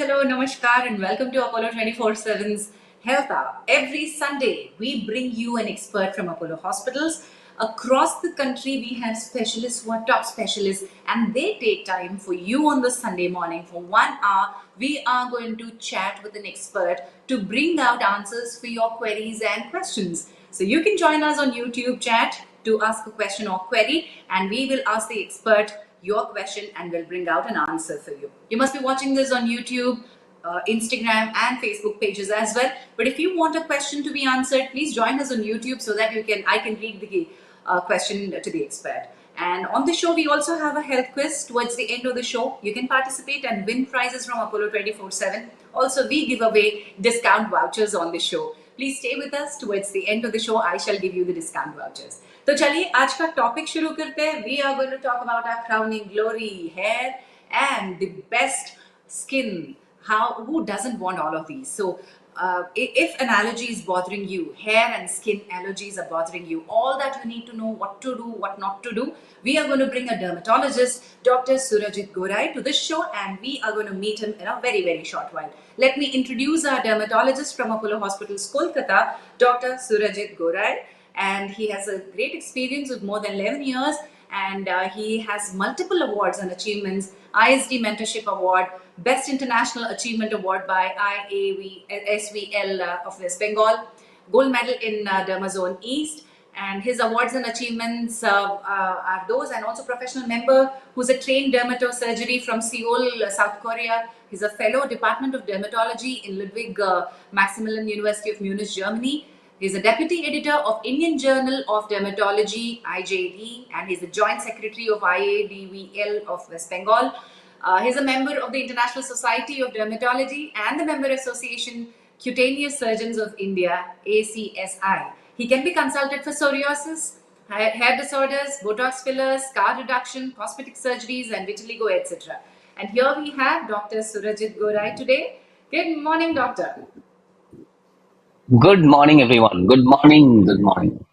hello, namaskar, and welcome to Apollo 24/7's Health Hour. Every Sunday, we bring you an expert from Apollo hospitals. Across the country, we have specialists who are top specialists, and they take time for you on the Sunday morning for 1 hour. We are going to chat with an expert to bring out answers for your queries and questions. So you can join us on YouTube chat to ask a question or query, and we will ask the expert your question and we'll bring out an answer for you. You must be watching this on YouTube, Instagram, and Facebook pages as well. But if you want a question to be answered, please join us on YouTube so that I can read the question to the expert. And on the show, we also have a health quiz towards the end of the show. You can participate and win prizes from Apollo 24/7. Also, we give away discount vouchers on the show. Please stay with us towards the end of the show. I shall give you the discount vouchers. तो चलिए आज का topic शुरू करते हैं. We are going to talk about our crowning glory, hair and the best skin. Who doesn't want all of these? So if an allergy is bothering you, hair and skin allergies are bothering you, all that you need to know what to do, what not to do, we are going to bring a dermatologist, Dr. Surajit Gorai, to this show, and we are going to meet him in a very, very short while. Let me introduce our dermatologist from Apollo Hospitals, Kolkata, Dr. Surajit Gorai. And he has a great experience of more than 11 years, and he has multiple awards and achievements: ISD Mentorship Award, Best International Achievement Award by IAVSVL of West Bengal, Gold Medal in Dermazone East, and his awards and achievements are those, and also professional member who's a trained dermatosurgery from Seoul, South Korea. He's a fellow Department of Dermatology in Ludwig Maximilian University of Munich, Germany. He's a deputy editor of Indian Journal of Dermatology, IJD, and he's the joint secretary of IADVL of West Bengal. He's a member of the International Society of Dermatology and the member association Cutaneous Surgeons of India, ACSI. He can be consulted for psoriasis, hair disorders, Botox fillers, scar reduction, cosmetic surgeries, and vitiligo, etc. And here we have Dr. Surajit Gorai today. Good morning, doctor. Good morning, everyone. Good morning. Good morning.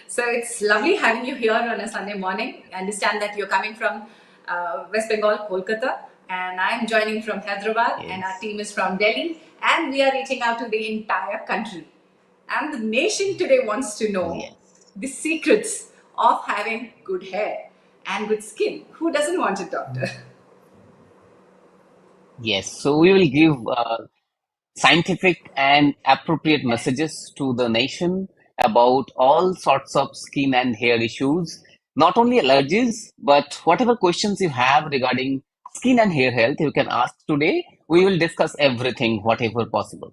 So it's lovely having you here on a Sunday morning. I understand that you're coming from West Bengal, Kolkata, and I'm joining from Hyderabad, and our team is from Delhi, and we are reaching out to the entire country. And the nation today wants to know the secrets of having good hair and good skin. Who doesn't want it, doctor? Yes, so we will give scientific and appropriate messages to the nation about all sorts of skin and hair issues, not only allergies, but whatever questions you have regarding skin and hair health, you can ask today. We will discuss everything, whatever possible.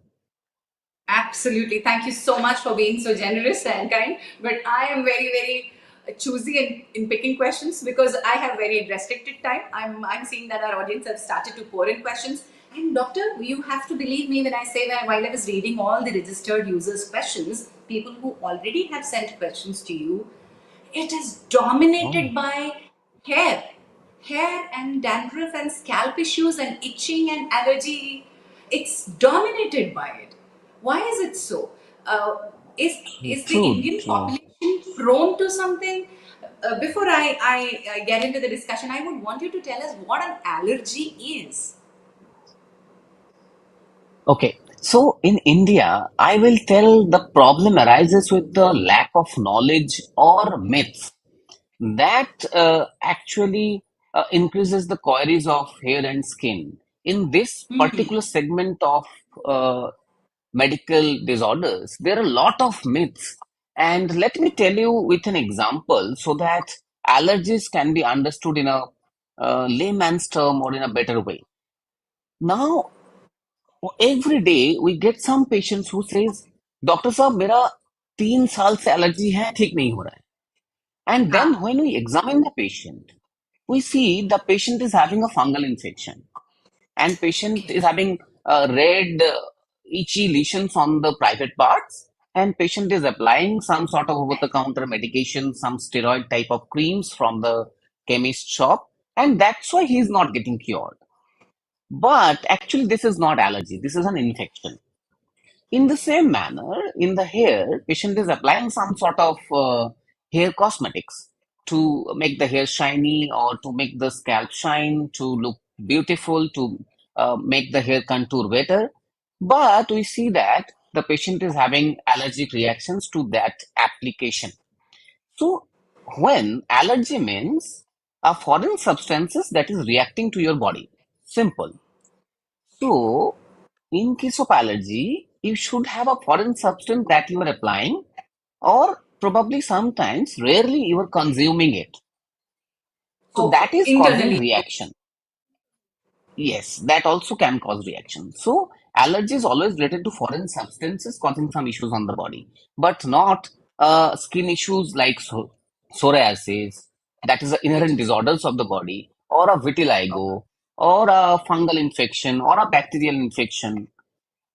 Absolutely. Thank you so much for being so generous and kind. But I am very, very choosy in picking questions because I have very restricted time. I'm seeing that our audience have started to pour in questions. And doctor, you have to believe me when I say that while I was reading all the registered users' questions, people who already have sent questions to you, it is dominated by hair. Hair and dandruff and scalp issues and itching and allergy. It's dominated by it. Why is it so? Is the True, Indian true. population prone to something? Before I get into the discussion, I would want you to tell us what an allergy is. Okay, so in India, I will tell the problem arises with the lack of knowledge or myths that actually increases the queries of hair and skin. In this particular segment of uh, medical disorders, there are a lot of myths. And let me tell you with an example so that allergies can be understood in a layman's term or in a better way. Now, every day we get some patients who says, doctor साहब मेरा 3 साल से allergy है ठीक नहीं हो रहा है. And then हाँ. when we examine the patient, we see the patient is having a fungal infection and patient Okay. is having red itchy lesions on the private parts, and patient is applying some sort of over-the-counter medication, some steroid type of creams from the chemist shop, and that's why he is not getting cured. But actually this is not allergy, this is an infection. In the same manner, in the hair, patient is applying some sort of hair cosmetics to make the hair shiny or to make the scalp shine, to look beautiful, to make the hair contour better. But we see that the patient is having allergic reactions to that application. So, when allergy means a foreign substances that is reacting to your body. Simple. So, in case of allergy, you should have a foreign substance that you are applying, or probably sometimes, rarely you are consuming it. So that Okay, is causing internally. reaction. Yes, that also can cause reaction. So allergy is always related to foreign substances causing some issues on the body, but not skin issues like psoriasis, that is the It inherent is. disorders of the body, or a vitiligo, or a fungal infection, or a bacterial infection. Right.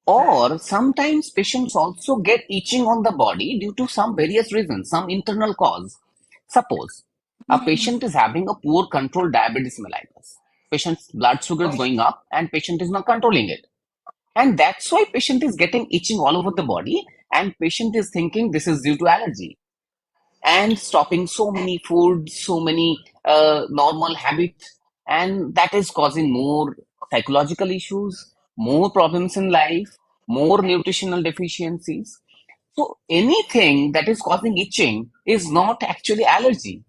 Or sometimes patients also get itching on the body due to some various reasons, some internal cause. Suppose a patient is having a poor controlled diabetes mellitus. Patient's blood sugar is Okay. going up and patient is not controlling it. And that's why patient is getting itching all over the body and patient is thinking this is due to allergy and stopping so many foods, so many normal habits, and that is causing more psychological issues, more problems in life, more nutritional deficiencies. So anything that is causing itching is not actually allergy.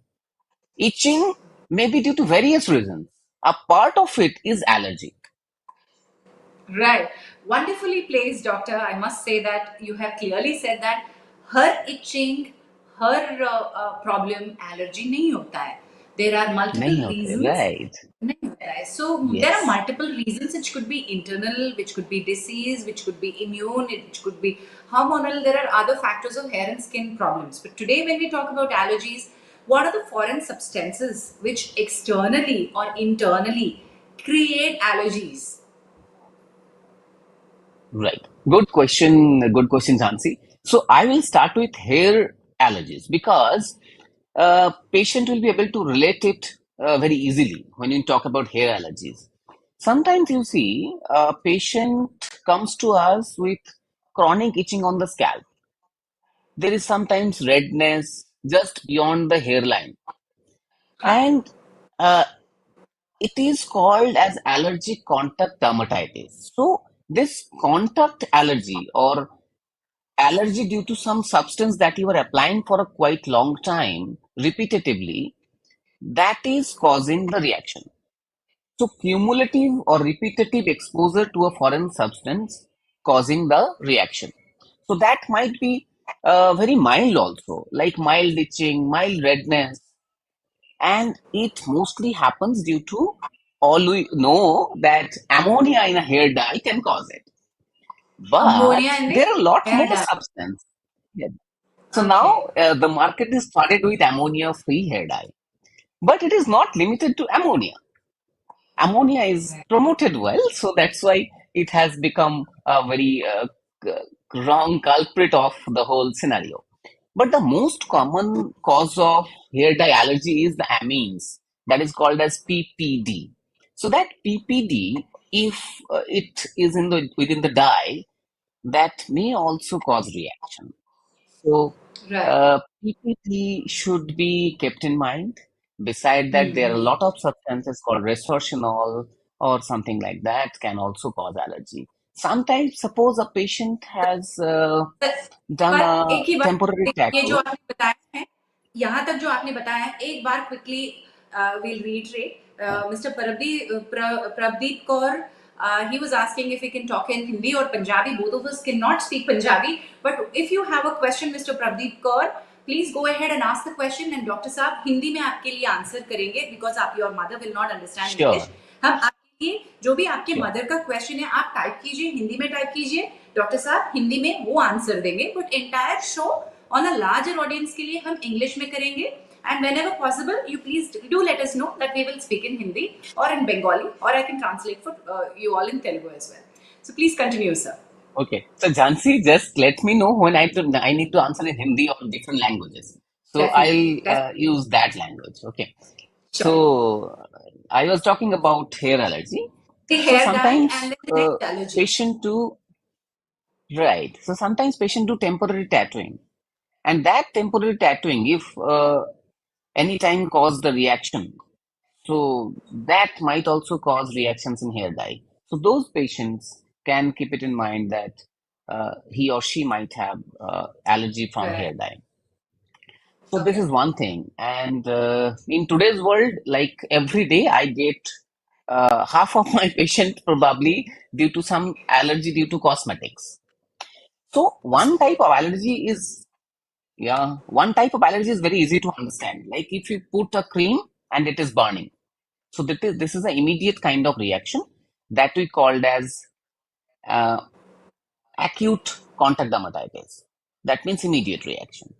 Itching may be due to various reasons. A part of it is allergy. Right. Wonderfully placed, doctor. I must say that you have clearly said that her itching, her problem allergy नहीं होता है. There are multiple नहीं होते, reasons. right? नहीं होता है. So there are Yes, multiple reasons which could be internal, which could be disease, which could be immune, which could be hormonal. There are other factors of hair and skin problems. But today when we talk about allergies, what are the foreign substances which externally or internally create allergies? right. Good question, Jansi. So I will start with hair allergies because patient will be able to relate it very easily when you talk about hair allergies. Sometimes you see a patient comes to us with chronic itching on the scalp. There is sometimes redness just beyond the hairline, हाँ. and it is called as allergic contact dermatitis. So this contact allergy or allergy due to some substance that you are applying for a quite long time repetitively, that is causing the reaction. So cumulative or repetitive exposure to a foreign substance causing the reaction. So that might be very mild also, like mild itching, mild redness, and it mostly happens due to all we know that ammonia in a hair dye can cause it. But Ammonia in there the are a lot hair more dye. substance. Yeah. So now Okay. the market is started with ammonia-free hair dye, but it is not limited to ammonia. Ammonia is Right. promoted well, so that's why it has become a very wrong culprit of the whole scenario. But the most common cause of hair dye allergy is the amines, that is called as PPD. So that PPD, if it is in the within the dye, that may also cause reaction. So, Right. PPT should be kept in mind. Beside that, there are a lot of substances called resveratrol or something like that can also cause allergy. Sometimes, suppose a patient has done पर a एक ही temporary बार ये जो tattoo. आपने बताया है, यहाँ तक जो आपने बताया है, एक बार quickly we'll reiterate. Mr. Prabdeep Kaur, he was asking if he can talk in Hindi or Punjabi. Both of us cannot speak Punjabi, but if you have a question, Mr. Prabdeep Kaur, please go ahead and ask the question, and Dr. साहब हिंदी में आपके लिए answer करेंगे because आप your mother will not understand English. Sure, हम आपके लिए जो भी आपके sure. मदर का क्वेश्चन है आप टाइप कीजिए, हिंदी में टाइप कीजिए, डॉक्टर साहब हिंदी में वो आंसर देंगे. But entire show on a larger audience के लिए हम इंग्लिश में करेंगे. And whenever possible, you please do let us know that we will speak in Hindi or in Bengali, or I can translate for you all in Telugu as well. So please continue, sir. Okay. So, Jansi, just let me know when I need to answer in Hindi or different languages. So, Definitely. I'll That's use that language. Okay. sure. So I was talking about hair allergy. The So hair dye sometimes and then the next allergy. patient do right. So sometimes patient do temporary tattooing, and that temporary tattooing, if any time cause the reaction, so that might also cause reactions in hair dye. So those patients can keep it in mind that he or she might have allergy from Right. hair dye. So this Okay. is one thing. And in today's world, like every day, I get half of my patient probably due to some allergy due to cosmetics. So one type of allergy is very easy to understand. Like if you put a cream and it is burning. So this is an immediate kind of reaction that we called as uh, acute contact dermatitis. That means immediate reaction.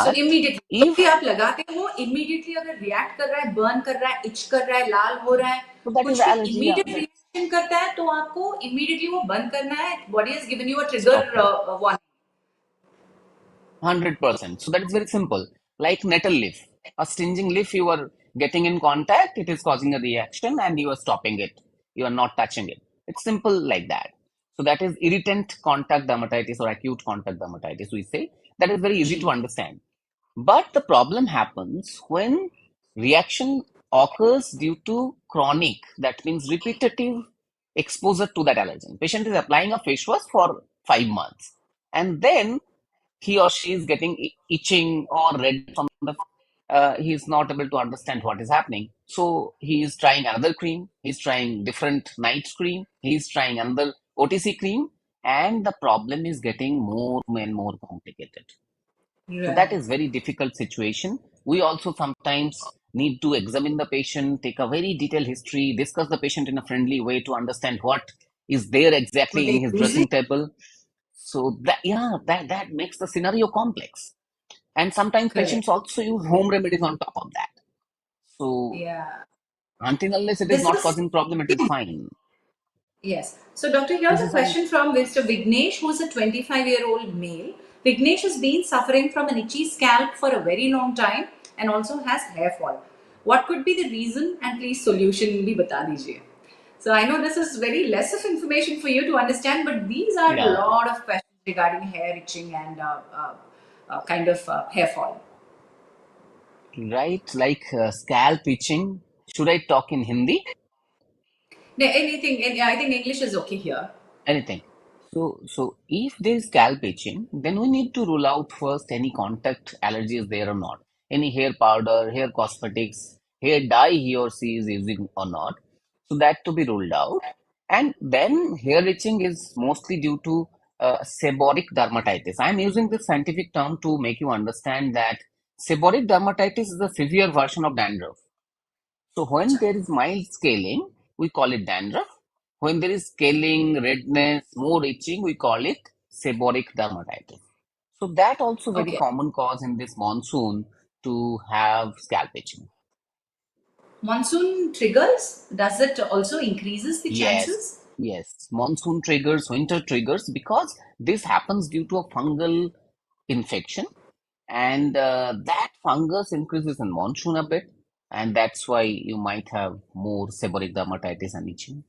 So But immediately जो भी if आप लगाते हैं वो immediately अगर react कर रहा है, बर्न कर रहा है, इच कर रहा है, लाल हो रहा है, so that is कुछ भी allergy, yeah, immediate that reaction करता है तो आपको इमीडिएटली वो बंद करना है. Body has given you a trigger stop it. Warning. 100%. So that is very simple. Like nettle leaf. A stinging leaf you are getting in contact, it is causing a reaction and you are stopping it. You are not touching it. It's simple like that. So that is irritant contact dermatitis or acute contact dermatitis, we say. That is very easy ji. to understand. But the problem happens when reaction occurs due to chronic, that means repetitive exposure to that allergen. Patient is applying a face wash for 5 months and then he or she is getting itching or red from the he is not able to understand what is happening. So he is trying another cream, he's trying different night cream, he's trying another OTC cream, and the problem is getting more and more complicated. So that right. is very difficult situation. We also sometimes need to examine the patient, take a very detailed history, discuss the patient in a friendly way to understand what is there What exactly they in his using. dressing table. So that, yeah, that makes the scenario complex. And sometimes Correct. patients also use home remedies on top of that. So Yeah. until unless it is This not is. causing problem, it is fine. Yes. So, Doctor, here's This a is an question from Mr. Vignesh, who's a 25-year-old male. Vignesh has been suffering from an itchy scalp for a very long time and also has hair fall. What could be the reason? And please, solution bhi bata dijiye. So, I know this is very less of information for you to understand, but these are a yeah, lot of questions regarding hair itching and kind of hair fall. right. Like scalp itching. Should I talk in Hindi? Anything, I think English is okay here. Anything. So if there is scalp itching, then we need to rule out first any contact allergy is there or not. Any hair powder, hair cosmetics, hair dye he or she is using or not. So that to be ruled out. And then hair itching is mostly due to seborrheic dermatitis. I'm using this scientific term to make you understand that seborrheic dermatitis is a severe version of dandruff. So when अच्छा. there is mild scaling, we call it dandruff. When there is scaling, redness, more itching, we call it seborrheic dermatitis. So that also very Okay. common cause in this monsoon to have scalp itching. Monsoon triggers, does it also increases the Yes, chances? yes. Monsoon triggers, winter triggers because this happens due to a fungal infection and that fungus increases in monsoon a bit and that's why you might have more seborrheic dermatitis and itching.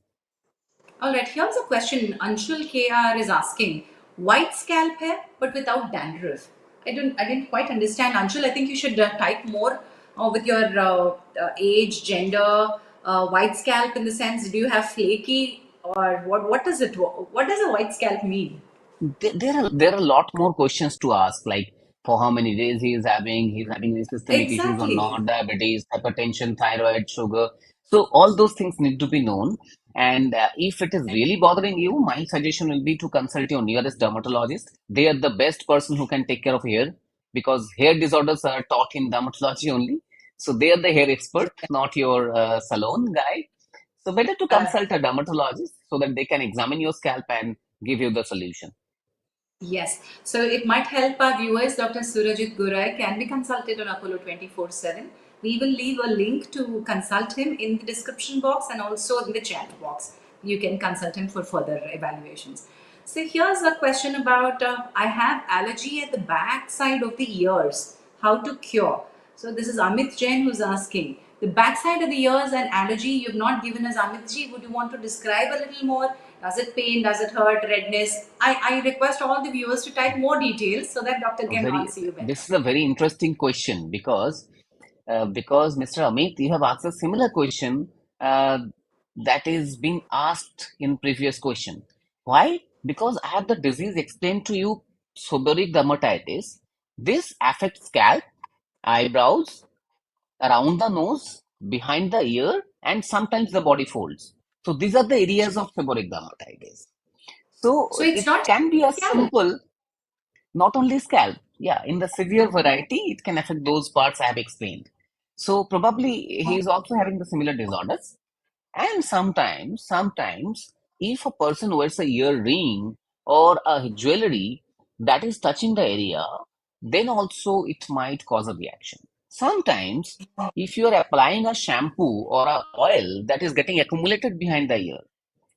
All right, here's a question. Anshul KR is asking, white scalp hair but without dandruff. I didn't quite understand, Anshul. I think you should type more with your age, gender, white scalp in the sense. Do you have flaky or what? What does it? What does a white scalp mean? There are a lot more questions to ask, like for how many days he's having any systemic issues or Exactly. not, diabetes, hypertension, thyroid, sugar. So all those things need to be known. And if it is really bothering you, my suggestion will be to consult your nearest dermatologist. They are the best person who can take care of hair because hair disorders are taught in dermatology only. So they are the hair expert, not your salon guy. So better to Uh, consult a dermatologist so that they can examine your scalp and give you the solution. Yes. So it might help our viewers. Dr. Surajit Gorai can be consulted on Apollo 24/7. We will leave a link to consult him in the description box and also in the chat box. You can consult him for further evaluations. So here's a question about I have allergy at the back side of the ears. How to cure? So this is Amit Jain who's asking. The backside of the ears and allergy you've not given us, Amit ji. Would you want to describe a little more? Does it pain? Does it hurt? Redness? I request all the viewers to type more details so that doctor A can very answer you better. This is a very interesting question because Mr. Amit, you have asked a similar question. that is being asked in previous question. Why? Because I have the disease explained to you, seborrheic dermatitis. This affects scalp, eyebrows, around the nose, behind the ear, and sometimes the body folds. So these are the areas of seborrheic dermatitis. So So it's it not can be a scalp. simple, not only scalp. Yeah, in the severe variety, it can affect those parts I have explained. So probably he is also having the similar disorders. And sometimes, if a person wears a earring or a jewelry that is touching the area, then also it might cause a reaction. Sometimes, if you are applying a shampoo or a oil that is getting accumulated behind the ear,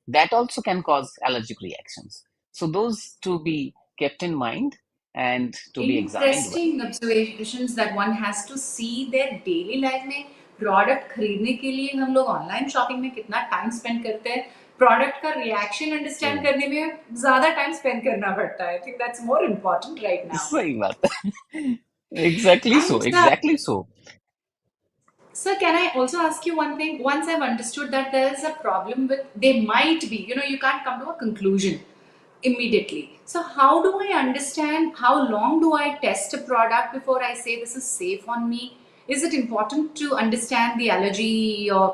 that also can cause allergic reactions. So those to be kept in mind and to be examined well. Interesting observations that one has to see their daily life में product खरीदने के लिए हम लोग online shopping में कितना time spend करते हैं, प्रोडक्ट का रिएक्शन अंडरस्टैंड Hmm. करने में ज्यादा टाइम स्पेंड करना पड़ता है. I think that's more important right now. सही बात exactly so, and exactly so. sir, can I also ask you one thing? Once I've understood that there is a problem with, they might be, you can't come to a conclusion immediately. So, how do I understand? How long do I test a product before I say this is safe on me? Is it important to understand the allergy or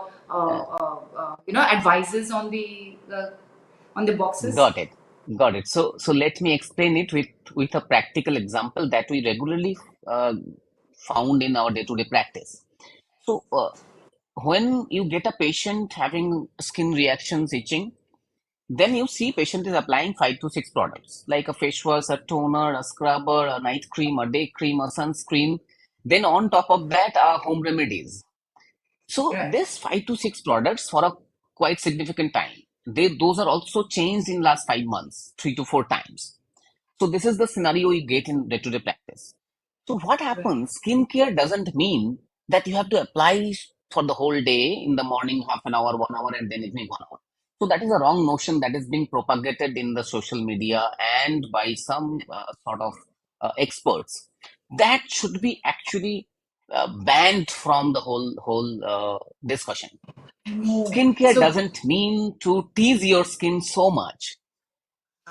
advices on the boxes? Got it. Got it. So let me explain it with a practical example that we regularly uh, found in our day-to-day practice. So when you get a patient having skin reactions, itching, then you see patient is applying 5 to 6 products like a face wash, a toner, a scrubber, a night cream, a day cream, a sunscreen. Then on top of that are home remedies. So Right. this 5 to 6 products for a quite significant time. Those are also changed in last 5 months, 3 to 4 times. So this is the scenario you get in day-to-day practice. So what Right. happens? Skincare doesn't mean that you have to apply for the whole day in the morning, half an hour, 1 hour, and then evening 1 hour. So that is a wrong notion that is being propagated in the social media and by some sort of experts. That should be actually banned from the whole discussion. No. Skincare So doesn't mean to tease your skin so much.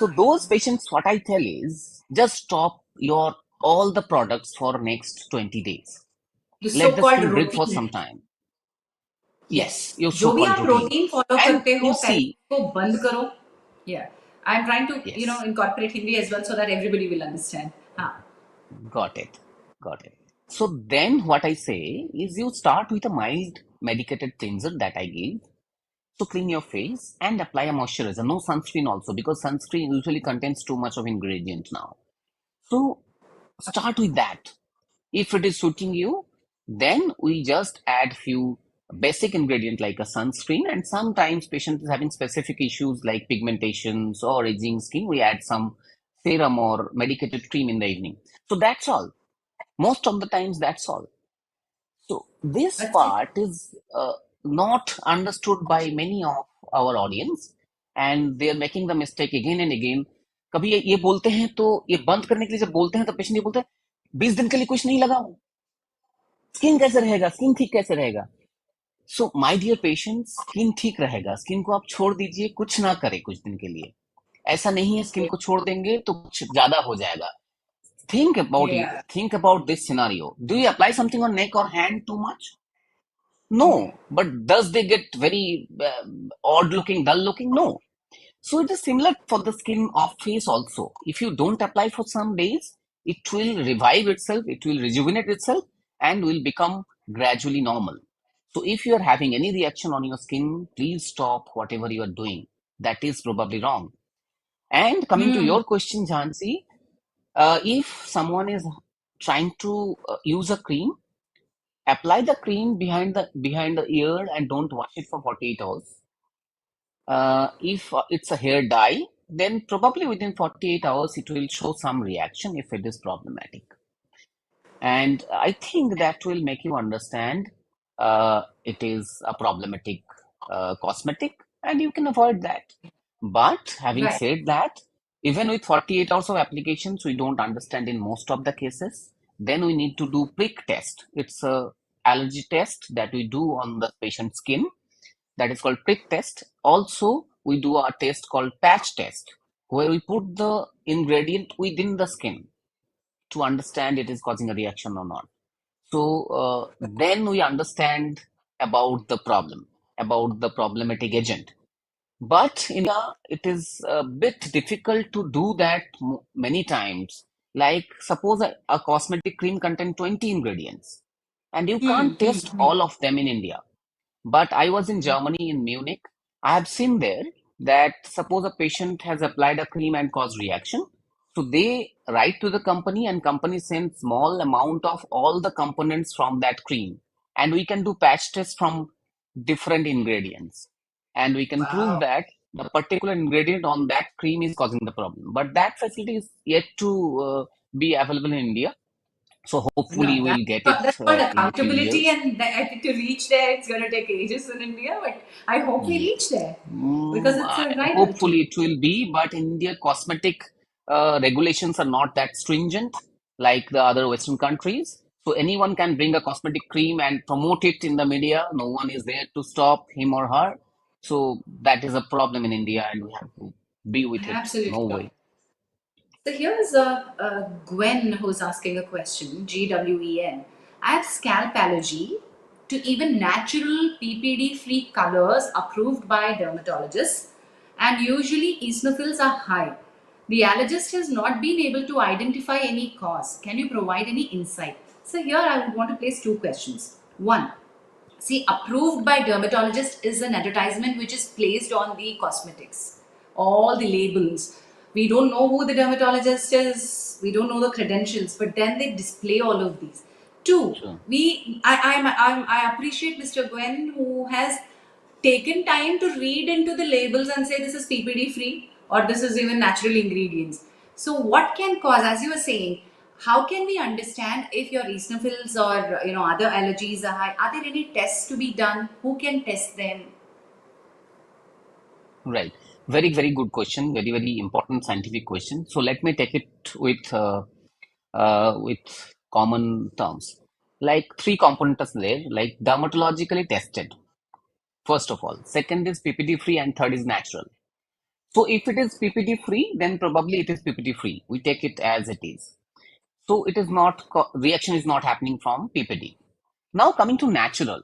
So those patients, what I tell is just stop your all the products for next 20 days. the Let the so-called skin breathe for routine. some time. Yes, Yes, your जो भी so-called आप routine. Routine follow And करते हो you पहले see, उसको बंद करो. या I am trying to yes, incorporate Hindi as well so that everybody will understand. हाँ. got it, got it. So then what I say is you start with a mild medicated cleanser that I give. So clean your face and apply a moisturizer. No sunscreen also because sunscreen usually contains too much of ingredient now. So start with that. If it is suiting you, then we just add few basic ingredient like a sunscreen, and sometimes patient is having specific issues like pigmentations or aging skin. We add some serum or medicated cream in the evening. So that's all. Most of the times, that's all. So this अच्छा. part is not understood by many of our audience, and they are making the mistake again and again. कभी ये बोलते हैं तो ये बंद करने के लिए जब बोलते हैं तो पेशेंट ये बोलते हैं 20 दिन के लिए कुछ नहीं लगाओ स्किन कैसे रहेगा स्किन ठीक कैसे रहेगा so my dear patient skin ठीक रहेगा स्किन को आप छोड़ दीजिए कुछ ना करे कुछ दिन के लिए ऐसा नहीं है स्किन ओके. को छोड़ देंगे तो कुछ ज्यादा हो जाएगा think about it या. think about this scenario do you apply something on neck or hand too much okay. no but does they get very odd looking dull looking no so it is similar for the skin of face also if you don't apply for some days it will revive itself it will rejuvenate itself and will become gradually normal so if you are having any reaction on your skin please stop whatever you are doing that is probably wrong and coming to Hmm. your question Jhansi if someone is trying to use a cream apply the cream behind the ear and don't wash it for 48 hours if it's a hair dye then probably within 48 hours it will show some reaction if it is problematic and I think that will make you understand it is a problematic cosmetic and you can avoid that. But having Right. said that, even with 48 hours of applications, we don't understand in most of the cases. Then we need to do prick test. It's a allergy test that we do on the patient's skin that is called prick test. Also, we do a test called patch test, where we put the ingredient within the skin to understand it is causing a reaction or not. So then we understand about the problem, about the problematic agent. But in India, it is a bit difficult to do that many times. Like, suppose a cosmetic cream contains 20 ingredients, and you can't test all of them in India. But I was in Germany, in Munich. I have seen there that suppose a patient has applied a cream and caused reaction. So they write to the company and company sends small amount of all the components from that cream. And we can do patch tests from different ingredients. And we can prove Wow. that the particular ingredient on that cream is causing the problem. But that facility is yet to be available in India. So hopefully No, we'll get it that's called in few accountability, years. and to reach there, it's going to take ages in India. But I hope we reach Yes. there because it's a vital tool. Hopefully it will be, but in India, cosmetic regulations are not that stringent like the other Western countries. So anyone can bring a cosmetic cream and promote it in the media. No one is there to stop him or her. So that is a problem in India, and we have to be with it. Absolutely. No way. So here's Gwen who's asking a question. GWEN. I have scalp allergy to even natural PPD free colors approved by dermatologists, and usually eosinophils are high. The allergist has not been able to identify any cause. Can you provide any insight? So here I would want to place two questions. One, see, approved by dermatologist is an advertisement which is placed on the cosmetics, all the labels. We don't know who the dermatologist is, we don't know the credentials, but then they display all of these. Two, Sure. I appreciate Mr. Gwen who has taken time to read into the labels and say this is PPD free or this is even natural ingredients. So what can cause, as you were saying, how can we understand if your eosinophils or other allergies are high? Are there any tests to be done? Who can test them? Right. Very, very good question. Very, very important scientific question. So let me take it with common terms. Like three components there, like dermatologically tested, first of all. Second is PPT free, and third is natural. So if it is PPT free, then probably it is PPT free. We take it as it is. So it is not, reaction is not happening from PPT. Now coming to natural,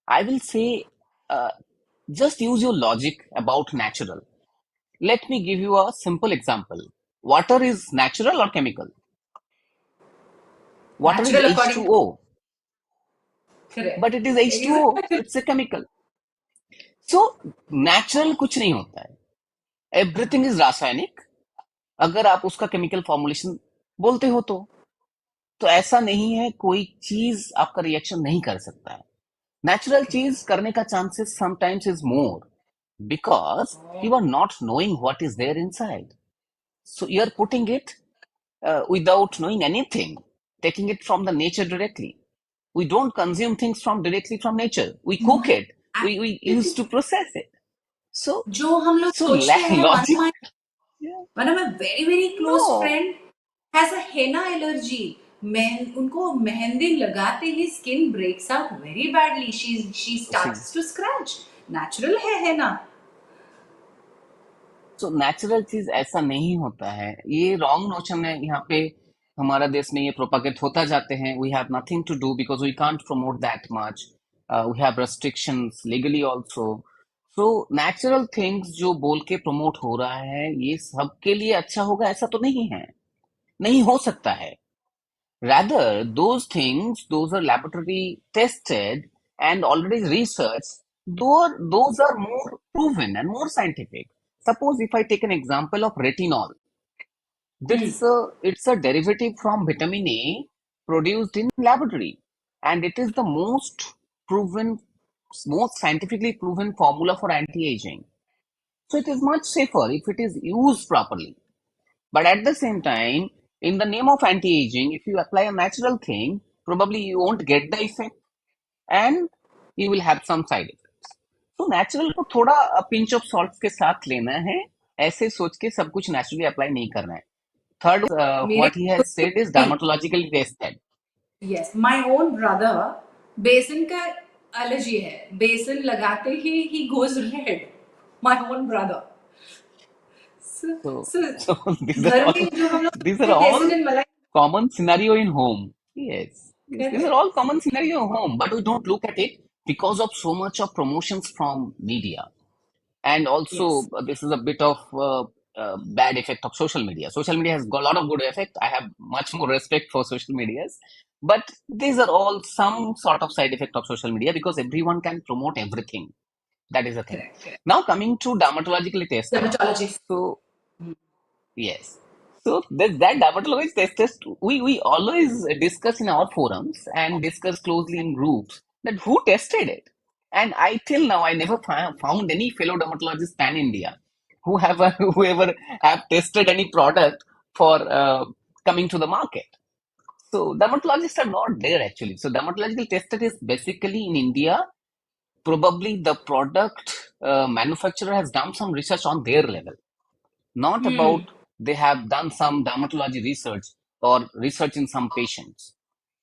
I will say uh, just use your logic about natural. Let me give you a simple example. Water is natural or chemical? Water is Natural according to H2O, correct. but it is H2O. Exactly. It's a chemical. So natuरल कुछ नहीं होता है. Everything is रासायनिक. अगर आप उसका chemical formulation बोलते हो तो ऐसा नहीं है कोई चीज आपका रिएक्शन नहीं कर सकता है. नेचुरल चीज करने का chances sometimes is more because you are not knowing what is there inside. So you are putting it without knowing anything, taking it from the nature directly. We don't consume things from directly from nature. We cook it. We use to process it. So जो हम लोग so सोचते हैं logic. Yeah. one of my very very close No. friend has a henna allergy. Men उनको मेहंदी लगाते ही skin breaks out very badly. She See. starts to scratch. Natural है henna. तो natural चीज ऐसा नहीं होता है. ये रॉन्ग नोशन है यहाँ पे. हमारा देश में ये प्रोपागेट होता जाते हैं. We have nothing to do because we can't promote that much. We have restrictions legally also. So natural things जो बोल के प्रमोट हो रहा है ये सबके लिए अच्छा होगा ऐसा तो नहीं है. नहीं हो सकता है. Rather, those things, those are laboratory tested and already researched, those are more proven and more scientific. Suppose if I take an example of retinol, it's a derivative from vitamin A produced in laboratory, and it is the proven, most scientifically proven formula for anti-aging. So it is much safer if it is used properly. But at the same time, in the name of anti-aging, if you apply a natural thing, probably you won't get the effect and you will have some side effects. तो natural को थोड़ा pinch of salt के साथ लेना है. ऐसे सोच के सब कुछ नेचुरली अप्लाई नहीं करना है. थर्ड, मेरे what he has said is नहीं. Dermatologically tested. Yes, my own brother बेसन का एलर्जी है, बेसन लगाते ही he goes red. My own brother. So, So, so so these are घर all में जो हम लोग these खाते are हैं बेसन all एंड मलाई. common scenario in home. Yes, yes, these are all Correct. common scenario in home, but we don't look at it because of so much of promotions from media. And also, Yes. this is a bit of bad effect of social media. Social media has got a lot of good effect. I have much more respect for social medias, but these are all some sort of side effect of social media because everyone can promote everything. That is the thing. Correct. Correct. Now coming to dermatologically tested. Dermatologist. So yes. So that dermatologist test we always discuss in our forums and discuss closely in groups that who tested it. And I till now I never found any fellow dermatologist pan India who have whoever have tested any product for coming to the market. So dermatologists are not there actually. So dermatological tested is basically in India. Probably the product manufacturer has done some research on their level, not about Hmm. they have done some dermatology research or research in some patients.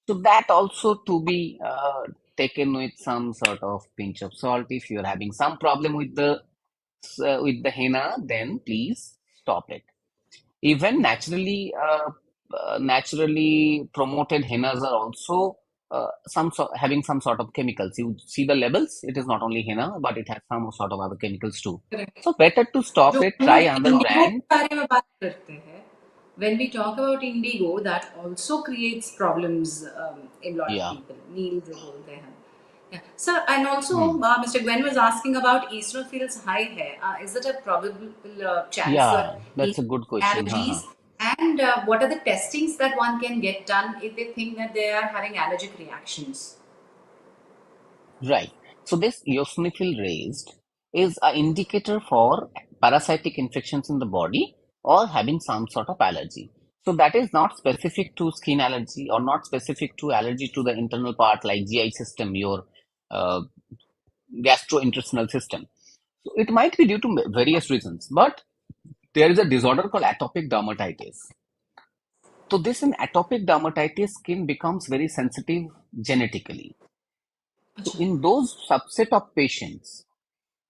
So that also to be taken with some sort of pinch of salt. If you're having some problem with the henna, then please stop it. Even naturally promoted hennas are also having some sort of chemicals. You see the labels; it is not only henna, but it has some sort of other chemicals too. Correct. So better to stop जो it. हम Try लोग another Indigo brand. के बारे में बात करते हैं, when we talk about indigo, that also creates problems in a lot of Yeah. people. नील जो बोलते हैं. Yeah. Sir, and also Hmm. Mr. Gwen was asking about eosinophils high hair. Is it a probable chance that Yeah, he that's a good has question. allergies? And what are the testings that one can get done if they think that they are having allergic reactions? Right. So this eosinophil raised is an indicator for parasitic infections in the body or having some sort of allergy. So that is not specific to skin allergy or not specific to allergy to the internal part like GI system, your uh, gastrointestinal system. So it might be due to various reasons, but there is a disorder called atopic dermatitis. So this in atopic dermatitis, skin becomes very sensitive genetically. So अच्छा. in those subset of patients,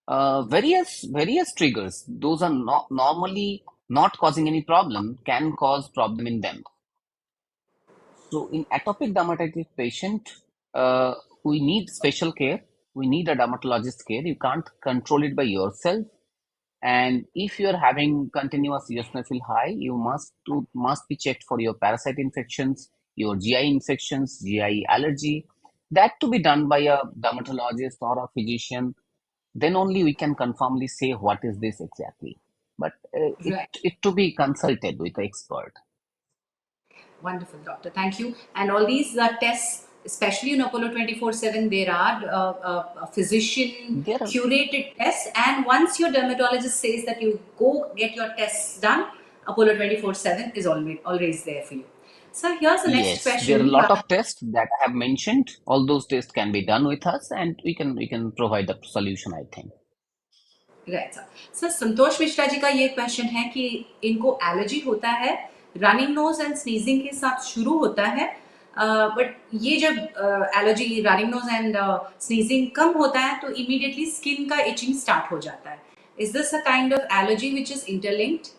various triggers, those are not normally not causing any problem, can cause problem in them. So in atopic dermatitis patient, uh, we need special care. We need a dermatologist care. You can't control it by yourself. And if you're having continuous eosinophil high, you must be checked for your parasite infections, your GI infections, GI allergy. That to be done by a dermatologist or a physician. Then only we can confirmly say what is this exactly. But Right. it to be consulted with an expert. Wonderful, doctor. Thank you. And all these tests, especially in Apollo 24/7, there are physician There are curated tests. And once your dermatologist says that you go get your tests done, Apollo 24/7 is always there for you. So here's the next yes, there are a question. lot of tests that I have mentioned. All those tests can be done with us, and we can provide the solution, I think. Right sir. Sir Santosh Mishra ji का ये question है कि इनको allergy होता है, running nose and sneezing के साथ शुरू होता है, बट ये जब allergy running nose and sneezing कम होता है तो इमीडिएटली स्किन का इचिंग स्टार्ट हो जाता है. Is this a kind of allergy which is interlinked?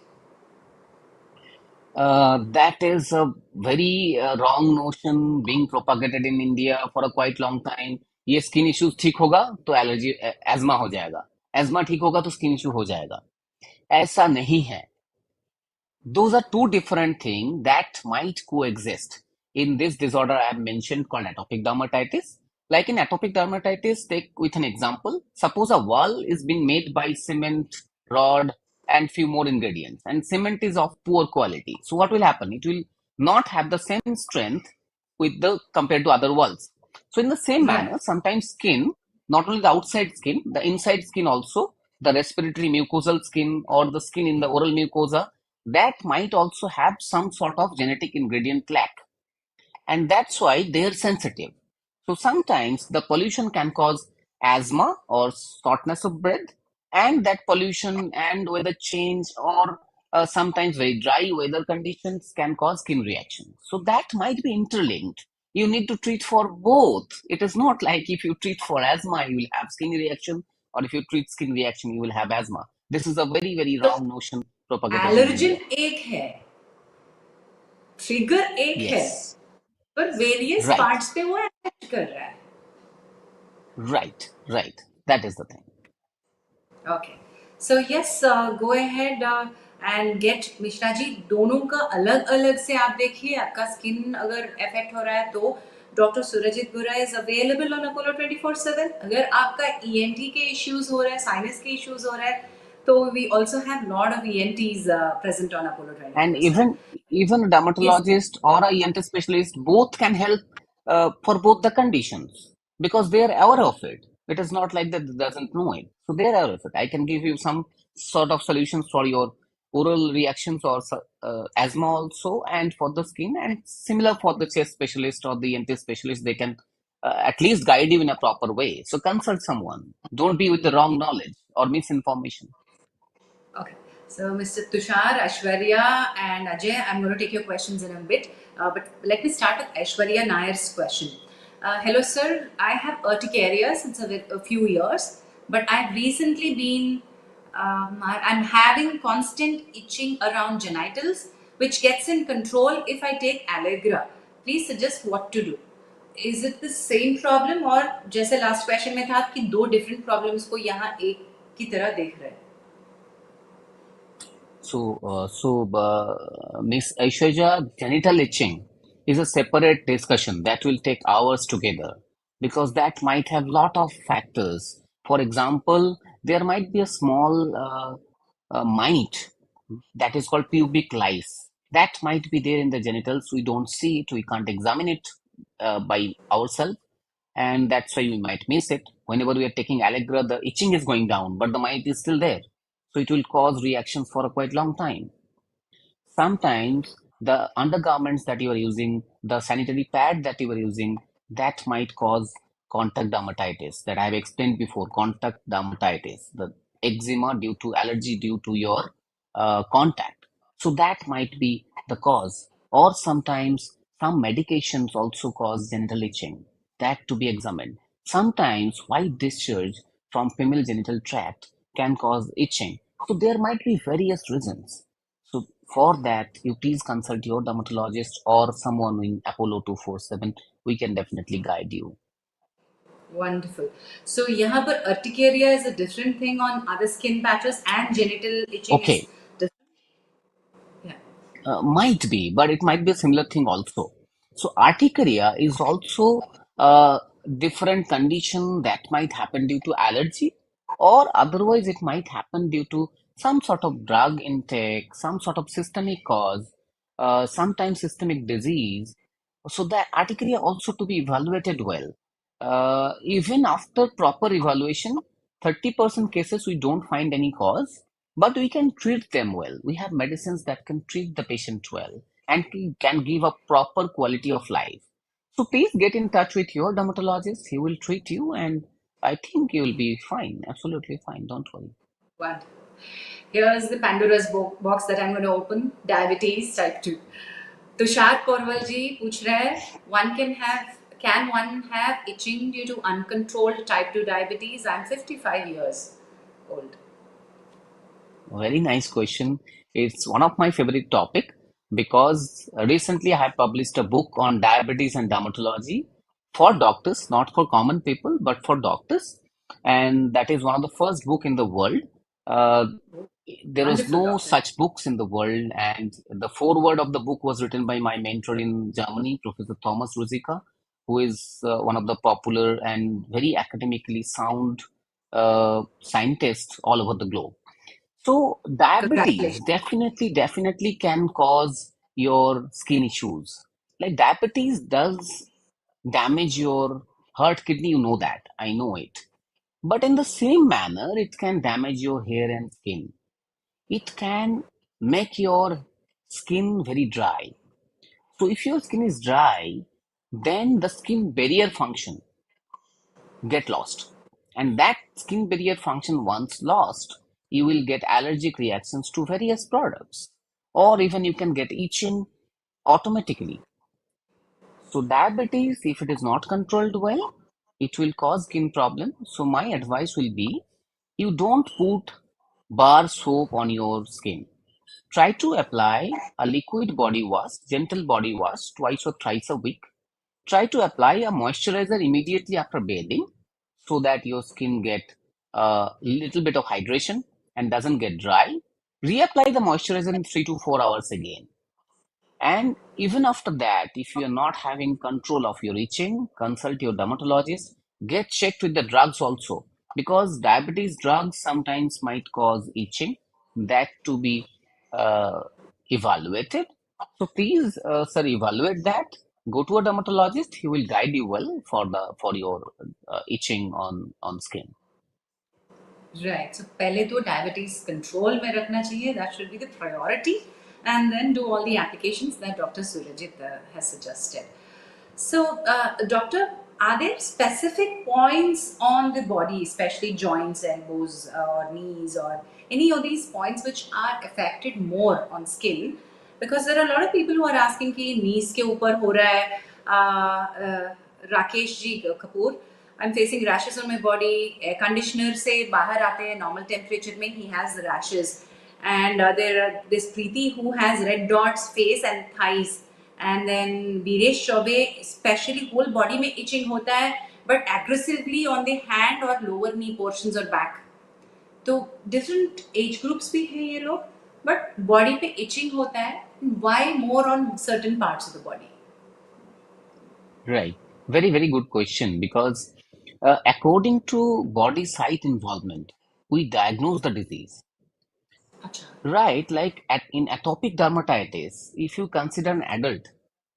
That is a very wrong notion being propagated in India for a quite long time. ये skin issues ठीक होगा तो एलर्जी एजमा हो जाएगा, एजमा ठीक होगा तो स्किन इशू हो जाएगा. ऐसा नहीं है. Those are two different things that might coexist in this disorder I have mentioned called atopic dermatitis. Like in atopic dermatitis, take with an example. Suppose a wall is being made by cement, rod, and few more ingredients, and cement is of poor quality. So what will happen? It will not have the same strength with the compared to other walls. So in the same manner, right. sometimes skin, not only the outside skin, the inside skin also, the respiratory mucosal skin or the skin in the oral mucosa, that might also have some sort of genetic ingredient lack, and that's why they're sensitive. So sometimes the pollution can cause asthma or shortness of breath, and that pollution and weather change or sometimes very dry weather conditions can cause skin reaction. So that might be interlinked. You need to treat for both. It is not like if you treat for asthma, you will have skin reaction, or if you treat skin reaction, you will have asthma. This is a very, very तो wrong notion propagated in allergen India. एक है, trigger एक है, Yes, पर various right, parts पे वो act कर रहा है. right, right. That is the thing. Okay. So yes, go ahead and get Mishra ji. दोनों का अलग अलग से आप देखिए. आपका स्किन अगर अफेक्ट हो रहा है तो doctor Surjit Gorai is available on Apollo 24/7. अगर आपका ईएनटी के इश्यूज हो रहा है, साइनस के इश्यूज हो रहा है, तो we also have lot of ENTs present on Apollo And 24/7. even a Yes. dermatologist or a ENT specialist both can help for both the conditions because they are aware of it. It is not like that they doesn't know it. So they are aware of it. I can give you some sort of solutions for your oral reactions or asthma also, and for the skin, and similar for the chest specialist or the ENT specialist. They can at least guide you in a proper way. So consult someone. Don't be with the wrong knowledge or misinformation. Okay. So, Mr. Tushar, Aishwarya, and Ajay, I'm going to take your questions in a bit. But let me start with Aishwarya Nair's question. Hello, sir. I have urticaria since a few years, but I've recently been, I'm having constant itching around genitals, which gets in control if I take Allegra. Please suggest what to do. Is it the same problem, or जैसे last question में था कि दो different problems को यहाँ एक की तरह देख रहे हैं? Miss Aishwarya, genital itching is a separate discussion that will take hours together because that might have lot of factors. For example, there might be a small mite that is called pubic lice. That might be there in the genitals. We don't see it. We can't examine it by ourselves, and that's why we might miss it. Whenever we are taking Allegra, the itching is going down, but the mite is still there. So it will cause reactions for a quite long time. Sometimes the undergarments that you are using, the sanitary pad that you are using, that might cause contact dermatitis that I have explained before. Contact dermatitis, the eczema due to allergy due to your contact. So that might be the cause. Or sometimes some medications also cause genital itching. That to be examined. Sometimes white discharge from female genital tract can cause itching. So there might be various reasons. So for that, you please consult your dermatologist or someone in Apollo 247. We can definitely guide you. Wonderful. So यहाँ पर urticaria is a different thing on other skin patches, and genital itching is Okay, different. Yeah. might be, but it might be a similar thing also. So urticaria is also a different condition that might happen due to allergy, or otherwise it might happen due to some sort of drug intake, some sort of systemic cause, sometimes systemic disease. So that urticaria also to be evaluated well. Even after proper evaluation, 30% cases we don't find any cause, but we can treat them well. We have medicines that can treat the patient well and can give a proper quality of life. So please get in touch with your dermatologist. He will treat you, and I think you will be fine. Absolutely fine. Don't worry. Wonderful. Here is the Pandora's box that I'm going to open. Diabetes type 2. Tushar पौरवल जी पूछ रहे हैं, can one have itching due to uncontrolled type 2 diabetes? I'm 55 years old. Very nice question. It's one of my favorite topic because recently I have published a book on diabetes and dermatology for doctors, not for common people, but for doctors. And that is one of the first book in the world. Uh, there was Wonderful, no doctor. such books in the world, and the foreword of the book was written by my mentor in Germany, Professor Thomas Ruzicka, who is one of the popular and very academically sound scientists all over the globe. So diabetes Congratulations. definitely can cause your skin issues. Like diabetes does damage your heart, kidney, you know that. I know it. But in the same manner, it can damage your hair and skin. It can make your skin very dry. So if your skin is dry, then the skin barrier function get lost. And that skin barrier function once lost, you will get allergic reactions to various products. Or even you can get itching automatically. So diabetes, if it is not controlled well, it will cause skin problem. So my advice will be, you don't put bar soap on your skin. Try to apply a liquid body wash, gentle body wash twice or thrice a week. Try to apply a moisturizer immediately after bathing so that your skin get a little bit of hydration and doesn't get dry. Reapply the moisturizer in 3 to 4 hours again. And even after that, if you are not having control of your itching, consult your dermatologist. Get checked with the drugs also, because diabetes drugs sometimes might cause itching. That to be uh, evaluated. So please, sir, evaluate that. Go to a dermatologist. He will guide you well for your itching on skin. Right. So पहले तो diabetes control में रखना चाहिए. That should be the priority, and then do all the applications that Dr. Surajit has suggested. So, doctor, are there specific points on the body, especially joints, elbows, or knees, or any of these points which are affected more on skin? Because there are a lot of people who are asking कि knees के ऊपर हो रहा है. Rakesh ji Kapoor, I'm facing rashes on my body. Air conditioner से बाहर आते हैं normal temperature में he has rashes, and there are this Preeti who has red dots face and thighs, and then Biresh Chaube especially whole body में itching होता है but aggressively on the hand or lower knee portions or back. तो different age groups भी हैं ये लोग, but body पे itching होता है. Why more on certain parts of the body? Right. Very, very good question, because according to body site involvement, we diagnose the disease. अच्छा. Right, like in atopic dermatitis, if you consider an adult,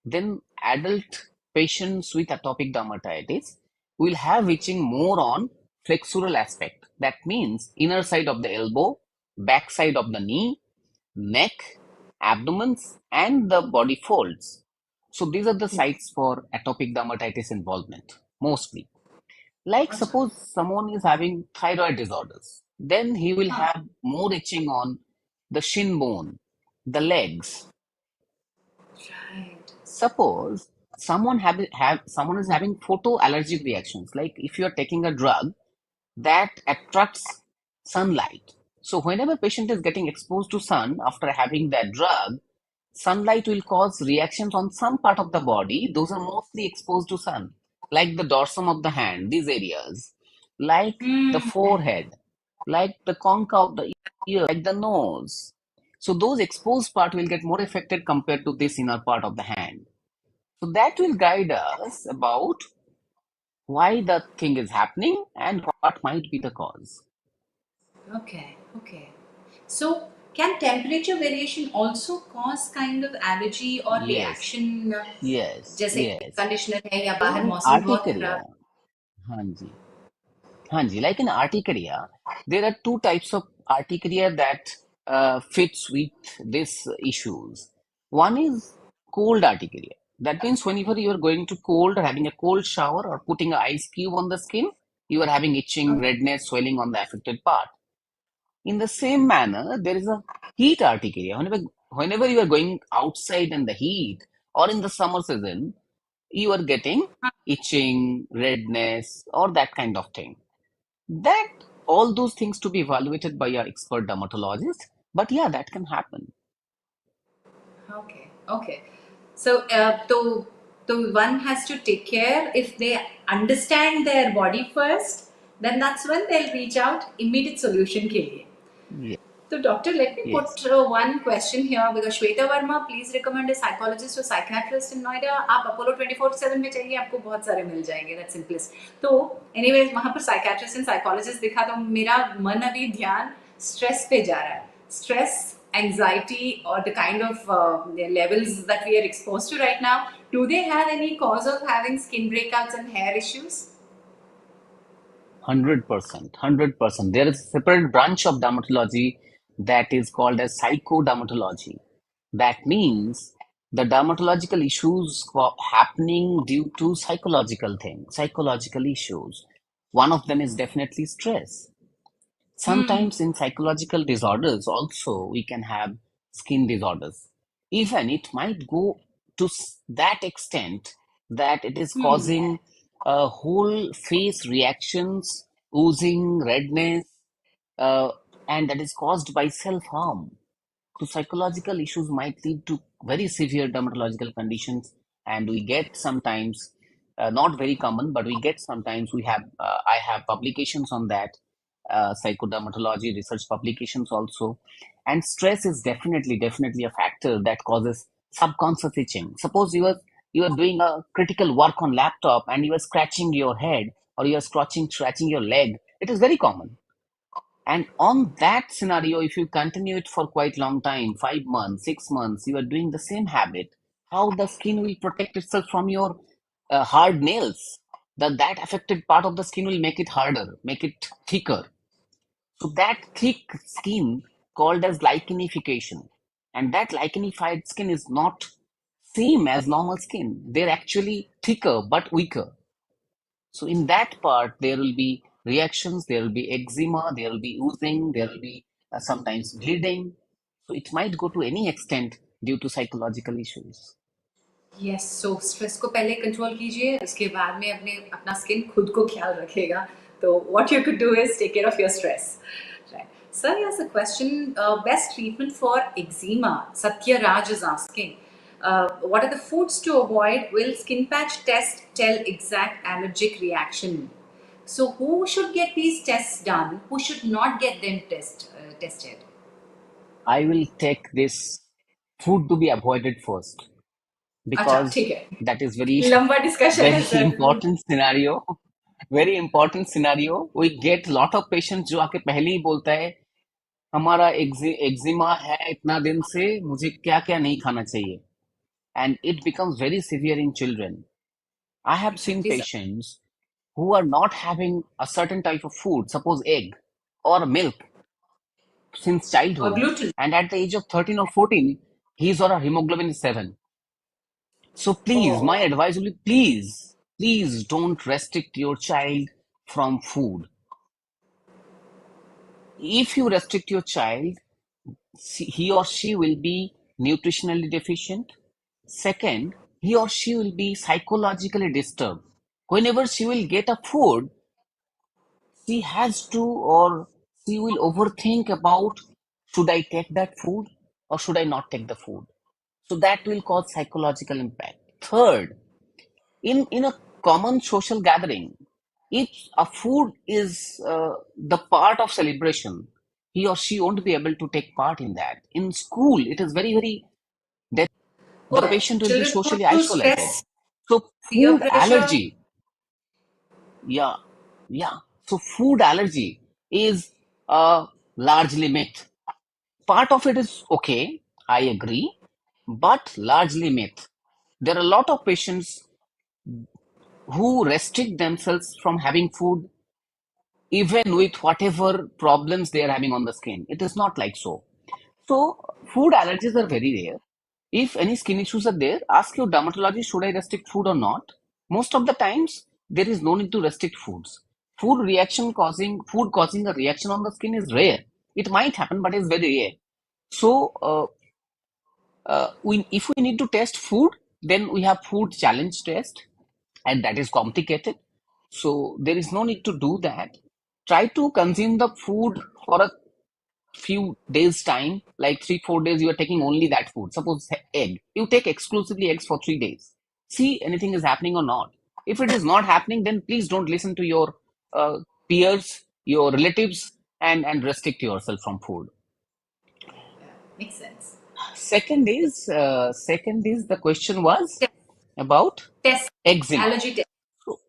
then adult patients with atopic dermatitis will have itching more on flexural aspect. That means inner side of the elbow, back side of the knee, neck, abdomens, and the body folds. So these are the sites for atopic dermatitis involvement, mostly. Like अच्छा. suppose someone is having thyroid disorders, then he will हाँ. have more itching on the shin bone, the legs. Right. Suppose someone is having photoallergic reactions, like if you are taking a drug that attracts sunlight. So whenever patient is getting exposed to sun after having that drug, sunlight will cause reactions on some part of the body. Those are mostly exposed to sun, like the dorsum of the hand, these areas, like the Hmm. forehead, like the concha of the ear, like the nose. So those exposed part will get more affected compared to this inner part of the hand. So that will guide us about why the thing is happening and what might be the cause. Okay, okay. So, can temperature variation also cause kind of allergy or Yes, reaction? yes, जैसे yes. Conditioner है या बाहर In मौसम बहुत urticaria, खराब. Hanji. Hanji, like in urticaria, there are two types of urticaria that fits with these issues. One is cold urticaria. That means whenever you are going to cold or having a cold shower or putting an ice cube on the skin, you are having itching, Okay. redness, swelling on the affected part. In the same manner, there is a heat urticaria. Whenever you are going outside in the heat or in the summer season, you are getting itching, redness, or that kind of thing. That all those things to be evaluated by your expert dermatologist. But yeah, that can happen. Okay, okay. So, so one has to take care if they understand their body first, then that's when they'll reach out immediate solution के लिए. Yeah, So, doctor, let me yes, put one question here because Shweta Verma, please recommend a psychologist or psychiatrist in Noida. आप Apollo 24/7 में चाहिए आपको बहुत सारे मिल जाएंगे. That's simplest. तो, anyways, वहाँ पर psychiatrist and psychologist दिखा तो मेरा मन अभी ध्यान stress पे जा रहा है. Stress, anxiety, or the kind of the levels that we are exposed to right now. Do they have any cause of having skin breakouts and hair issues? 100%, 100%. There is a separate branch of dermatology that is called as psychodermatology. That means the dermatological issues happening due to psychological things, psychological issues. One of them is definitely stress. Hmm. Sometimes in psychological disorders also we can have skin disorders. Even it might go to that extent that it is Hmm. causing whole face reactions, oozing, redness, uh, and that is caused by self-harm. So psychological issues might lead to very severe dermatological conditions, and we get sometimes, not very common, but we get sometimes. I have publications on that, psychodermatology research publications also. And stress is definitely a factor that causes subconscious itching. Suppose you are doing a critical work on laptop and you are scratching your head, or you are scratching your leg. It is very common, and on that scenario, if you continue it for quite long time, 5 months, 6 months, you are doing the same habit, how the skin will protect itself from your hard nails. That affected part of the skin will make it harder, make it thicker. So that thick skin called as lichenification. And that lichenified skin is not same as normal skin. They're actually thicker but weaker. So in that part, there will be reactions, there will be eczema, there will be oozing, there will be sometimes bleeding. So it might go to any extent due to psychological issues. Yes, so stress को पहले control कीजिए, उसके बाद में अपने अपना skin खुद को ख्याल रखेगा. तो what you could do is take care of your stress. Right. Sir, here's a question. Best treatment for eczema. Satyaraj is asking. What are the foods to avoid? Will skin patch test tell exact allergic reaction? So, who should get these tests done? Who should not get them tested? I will take this food to be avoided first, अच्छा, because ठीक है. that is very, लंबा discussion है very sir. important scenario. Very important scenario. We get lot of patients जो आके पहले ही बोलता है हमारा एक्जिमा है इतना दिन से, मुझे क्या क्या नहीं खाना चाहिए. And it becomes very severe in children. I have seen Exactly, sir. patients who are not having a certain type of food, suppose egg or milk, since Or childhood, gluten. and at the age of 13 or 14, his or her hemoglobin is 7. So please, my Oh, advice will be, please don't restrict your child from food. If you restrict your child, he or she will be nutritionally deficient. Second, he or she will be psychologically disturbed. Whenever she will get a food, she has to, or she will overthink about, should I take that food or should I not take the food? So that will cause psychological impact. Third, in a common social gathering, if a food is the part of celebration, he or she won't be able to take part in that. In school, it is very oh, the patient will be children go socially through isolated. stress, So peer food pressure. allergy, yeah, yeah. So food allergy is largely myth. Part of it is okay, I agree, but largely myth. There are a lot of patients who restrict themselves from having food even with whatever problems they are having on the skin. It is not like so. So food allergies are very rare. If any skin issues are there, ask your dermatologist, should I restrict food or not? Most of the times, there is no need to restrict foods. Food causing a reaction on the skin is rare. It might happen, but it's very rare. So, if we need to test food, then we have food challenge test, and that is complicated. So there is no need to do that. Try to consume the food for a few days time, like 3 4 days. You are taking only that food. Suppose egg, you take exclusively eggs for 3 days. See anything is happening or not. If it is not happening, then please don't listen to your uh, peers, your relatives, and restrict yourself from food. Makes sense. Second is the question was Test, about test, eczema. allergy test. So,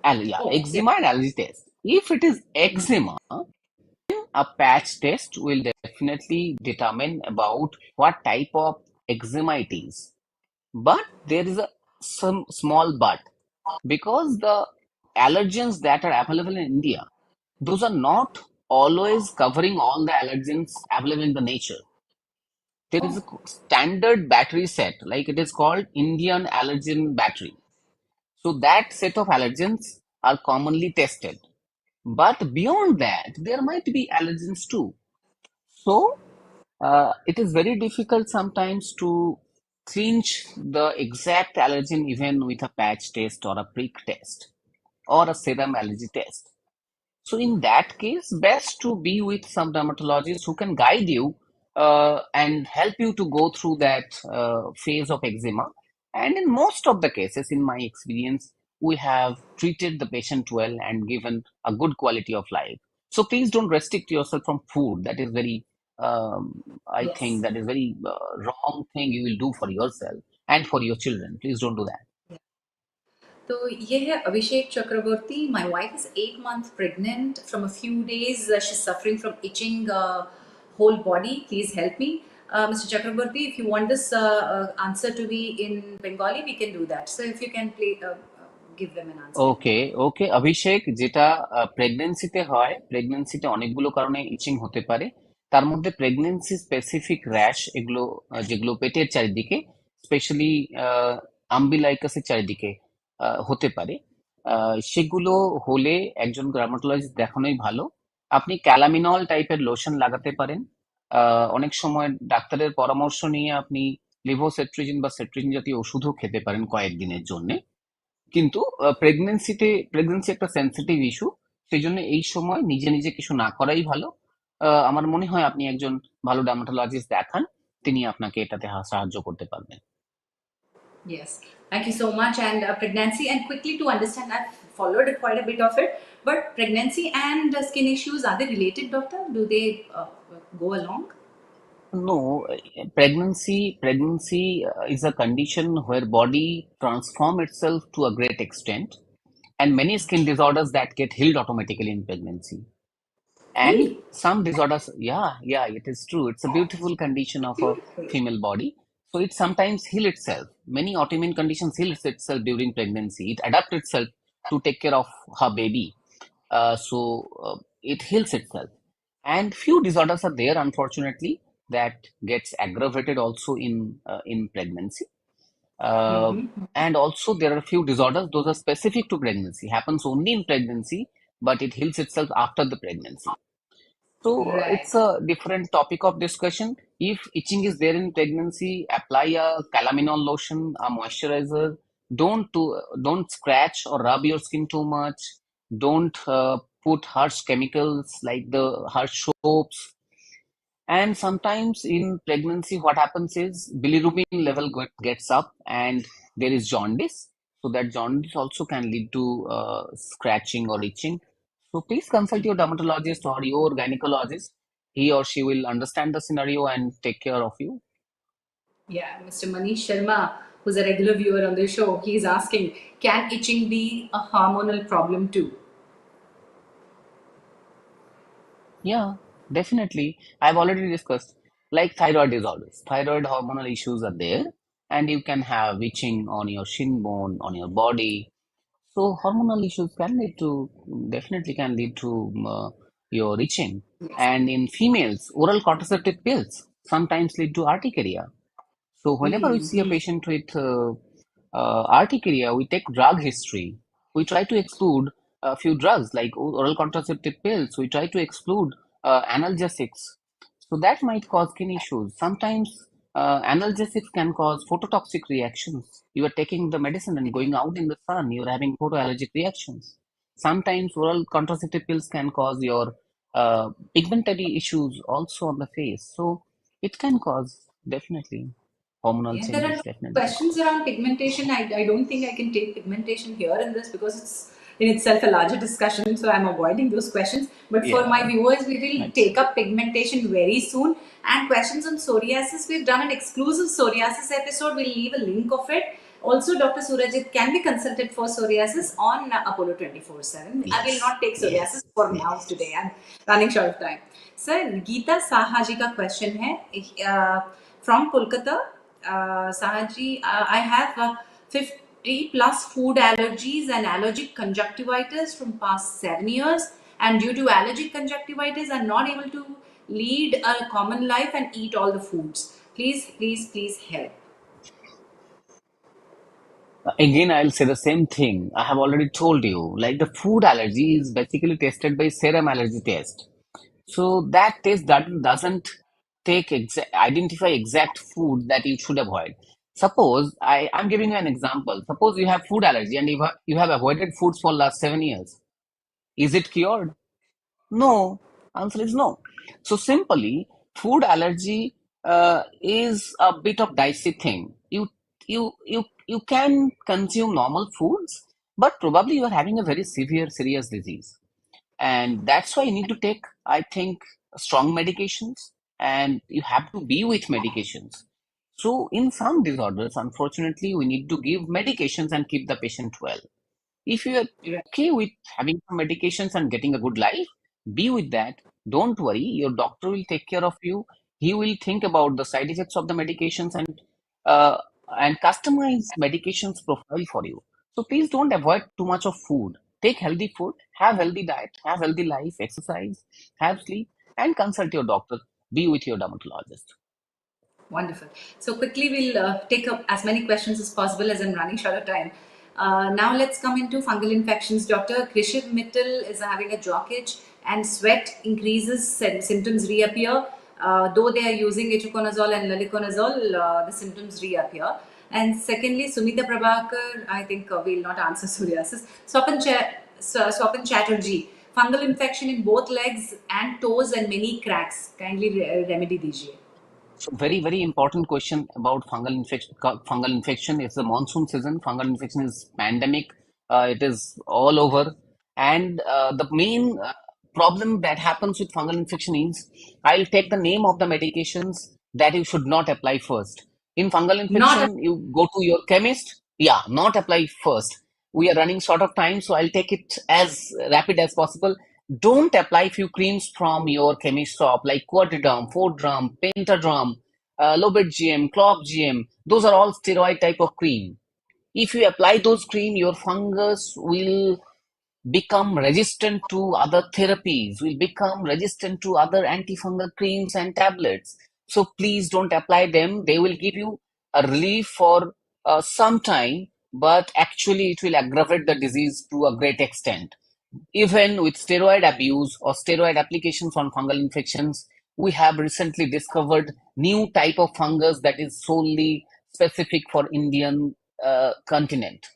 yeah, Oh, yeah. eczema and allergy test. If it is eczema, a patch test will definitely determine about what type of eczema it is. But there is a some small but, because the allergens that are available in India, those are not always covering all the allergens available in the nature. There is a standard battery set, like it is called Indian allergen battery. So that set of allergens are commonly tested. But beyond that, there might be allergens too. So it is very difficult sometimes to clinch the exact allergen even with a patch test or a prick test or a serum allergy test. So in that case, best to be with some dermatologist who can guide you and help you to go through that phase of eczema. And in most of the cases, in my experience, we have treated the patient well and given a good quality of life. So please don't restrict yourself from food. That is very, I think, Yes. that is very wrong thing you will do for yourself and for your children. Please don't do that. तो ये है अभिषेक चक्रवर्ती. My wife is 8 months pregnant. From a few days, she's suffering from itching whole body. Please help me. Mr. Chakraborty, if you want this answer to be in Bengali, we can do that. So if you can give them an answer in okay, Bengali. ওকে, অভিষেক, যেটা প্রেগনেন্সিতে হয়, প্রেগনেন্সিতে অনেকগুলো কারণে ইচিং হতে পারে। তার মধ্যে pregnancy specific rash, এগুলো যেগুলো পেটের চারিদিকে, স্পেশালি আম্বিলাইকাসের চারিদিকে হতে পারে, সেগুলো হলে একজন ডার্মাটোলজিস্ট দেখানোই ভালো। আপনি ক্যালামিনল টাইপের লোশন লাগাতে পারেন। অনেক সময় ডাক্তারের পরামর্শ নিয়ে আপনি লিভোসেট্রিজিন বা সেট্রিজিন জাতীয় ওষুধও খেতে পারেন কয়েকদিনের জন্য। কিন্তু প্রেগন্যান্সি একটা সেনসিটিভ ইস্যু, সেই জন্য এই সময় নিজে নিজে কিছু না করাই ভালো। আমার মনে হয় আপনি একজন ভালো ডার্মাটোলজিস্ট দেখান, তিনি আপনাকে এটাতে সাহায্য করতে পারবেন। Yes, thank you so much. And pregnancy, and quickly to understand, I've followed quite a bit of it. But pregnancy and skin issues, are they related, doctor? Do they go along? No, pregnancy is a condition where body transform itself to a great extent, and many skin disorders that get healed automatically in pregnancy. And Really? some disorders, yeah, it is true. It's a beautiful condition of a Beautiful. female body. So it sometimes heal itself. Many autoimmune conditions heal itself during pregnancy. It adapts itself to take care of her baby. It heals itself. And few disorders are there, unfortunately, that gets aggravated also in pregnancy. Uh, Mm-hmm. and also there are few disorders, those are specific to pregnancy, happens only in pregnancy, but it heals itself after the pregnancy. So Right. it's a different topic of discussion. If itching is there in pregnancy, apply a calaminol lotion, a moisturizer. Don't scratch or rub your skin too much. Don't put harsh chemicals like the harsh soaps. And sometimes in pregnancy, what happens is bilirubin level gets up and there is jaundice. So that jaundice also can lead to scratching or itching. So please consult your dermatologist or your gynecologist. He or she will understand the scenario and take care of you. Yeah, Mr. Manish Sharma, who's a regular viewer on the show, he's asking, can itching be a hormonal problem too? Yeah, definitely. I've already discussed like thyroid disorders. Thyroid hormonal issues are there, and you can have itching on your shin bone, on your body. So hormonal issues can lead to definitely can lead to your itching. Yes. And in females, oral contraceptive pills sometimes lead to urticaria. So whenever we see a Mm-hmm. patient with urticaria, we take drug history. We try to exclude a few drugs like oral contraceptive pills. We try to exclude analgesics. So that might cause skin issues. Sometimes analgesics can cause phototoxic reactions. You are taking the medicine and going out in the sun, you're having photoallergic reactions. Sometimes oral contraceptive pills can cause your pigmentary issues also on the face. So it can cause definitely hormonal Yeah, there are changes definitely can questions cause. around pigmentation. I don't think I can take pigmentation here in this because it's in itself a larger discussion. So I'm avoiding those questions. But for my Yeah, viewers, we will it's take up pigmentation very soon. And questions on psoriasis, we've done an exclusive psoriasis episode. We'll leave a link of it. Also, Dr. Surajit can be consulted for psoriasis on Apollo 24/7. I will yes, not take psoriasis yes, for now yes. today. I'm running short of time. Sir, Geeta Saha ji का question है from Kolkata. Sahaji, I have 50 plus food allergies and allergic conjunctivitis from past 7 years. And due to allergic conjunctivitis, I'm not able to lead a common life and eat all the foods. Please, please, please help. Again, I'll say the same thing. I have already told you. Like the food allergy is basically tested by serum allergy test. So that test that doesn't take identify exact food that you should avoid. Suppose I'm giving you an example. Suppose you have food allergy and you have avoided foods for last 7 years. Is it cured? No. Answer is no. So simply, food allergy is a bit of dicey thing. You can consume normal foods, but probably you are having a very severe, serious disease, and that's why you need to take, I think, strong medications, and you have to be with medications. So in some disorders, unfortunately, we need to give medications and keep the patient well. If you are Right. okay with having some medications and getting a good life, be with that. Don't worry, your doctor will take care of you. He will think about the side effects of the medications uh, and customize medications profile for you. So please don't avoid too much of food. Take healthy food, have healthy diet, have healthy life, exercise, have sleep, and consult your doctor. Be with your dermatologist. Wonderful. So quickly, we'll take up as many questions as possible as I'm running short of time. Now let's come into fungal infections. Dr. Krishiv Mittal is having a jock itch and sweat increases, symptoms reappear. Though they are using itraconazole and laliconazole, the symptoms reappear. And secondly, Sumita Prabhakar, I think we'll not answer psoriasis. Swapan Chatterjee, fungal infection in both legs and toes and many cracks. Kindly remedy dijiye. So very, very important question about fungal infection. Fungal infection is the monsoon season. Fungal infection is pandemic. It is all over. And the main problem that happens with fungal infection is I'll take the name of the medications that you should not apply first. In fungal Not infection, you go to your chemist. Yeah, not apply first. We are running short of time, so I'll take it as rapid as possible. Don't apply few creams from your chemist shop like Quadriderm, Fordram, Pentadram, Lobet GM, Clop GM. Those are all steroid type of cream. If you apply those cream, your fungus will become resistant to other therapies, will become resistant to other antifungal creams and tablets. So please don't apply them. They will give you a relief for some time, but actually it will aggravate the disease to a great extent. Even with steroid abuse or steroid applications on fungal infections, we have recently discovered new type of fungus that is solely specific for Indian continent.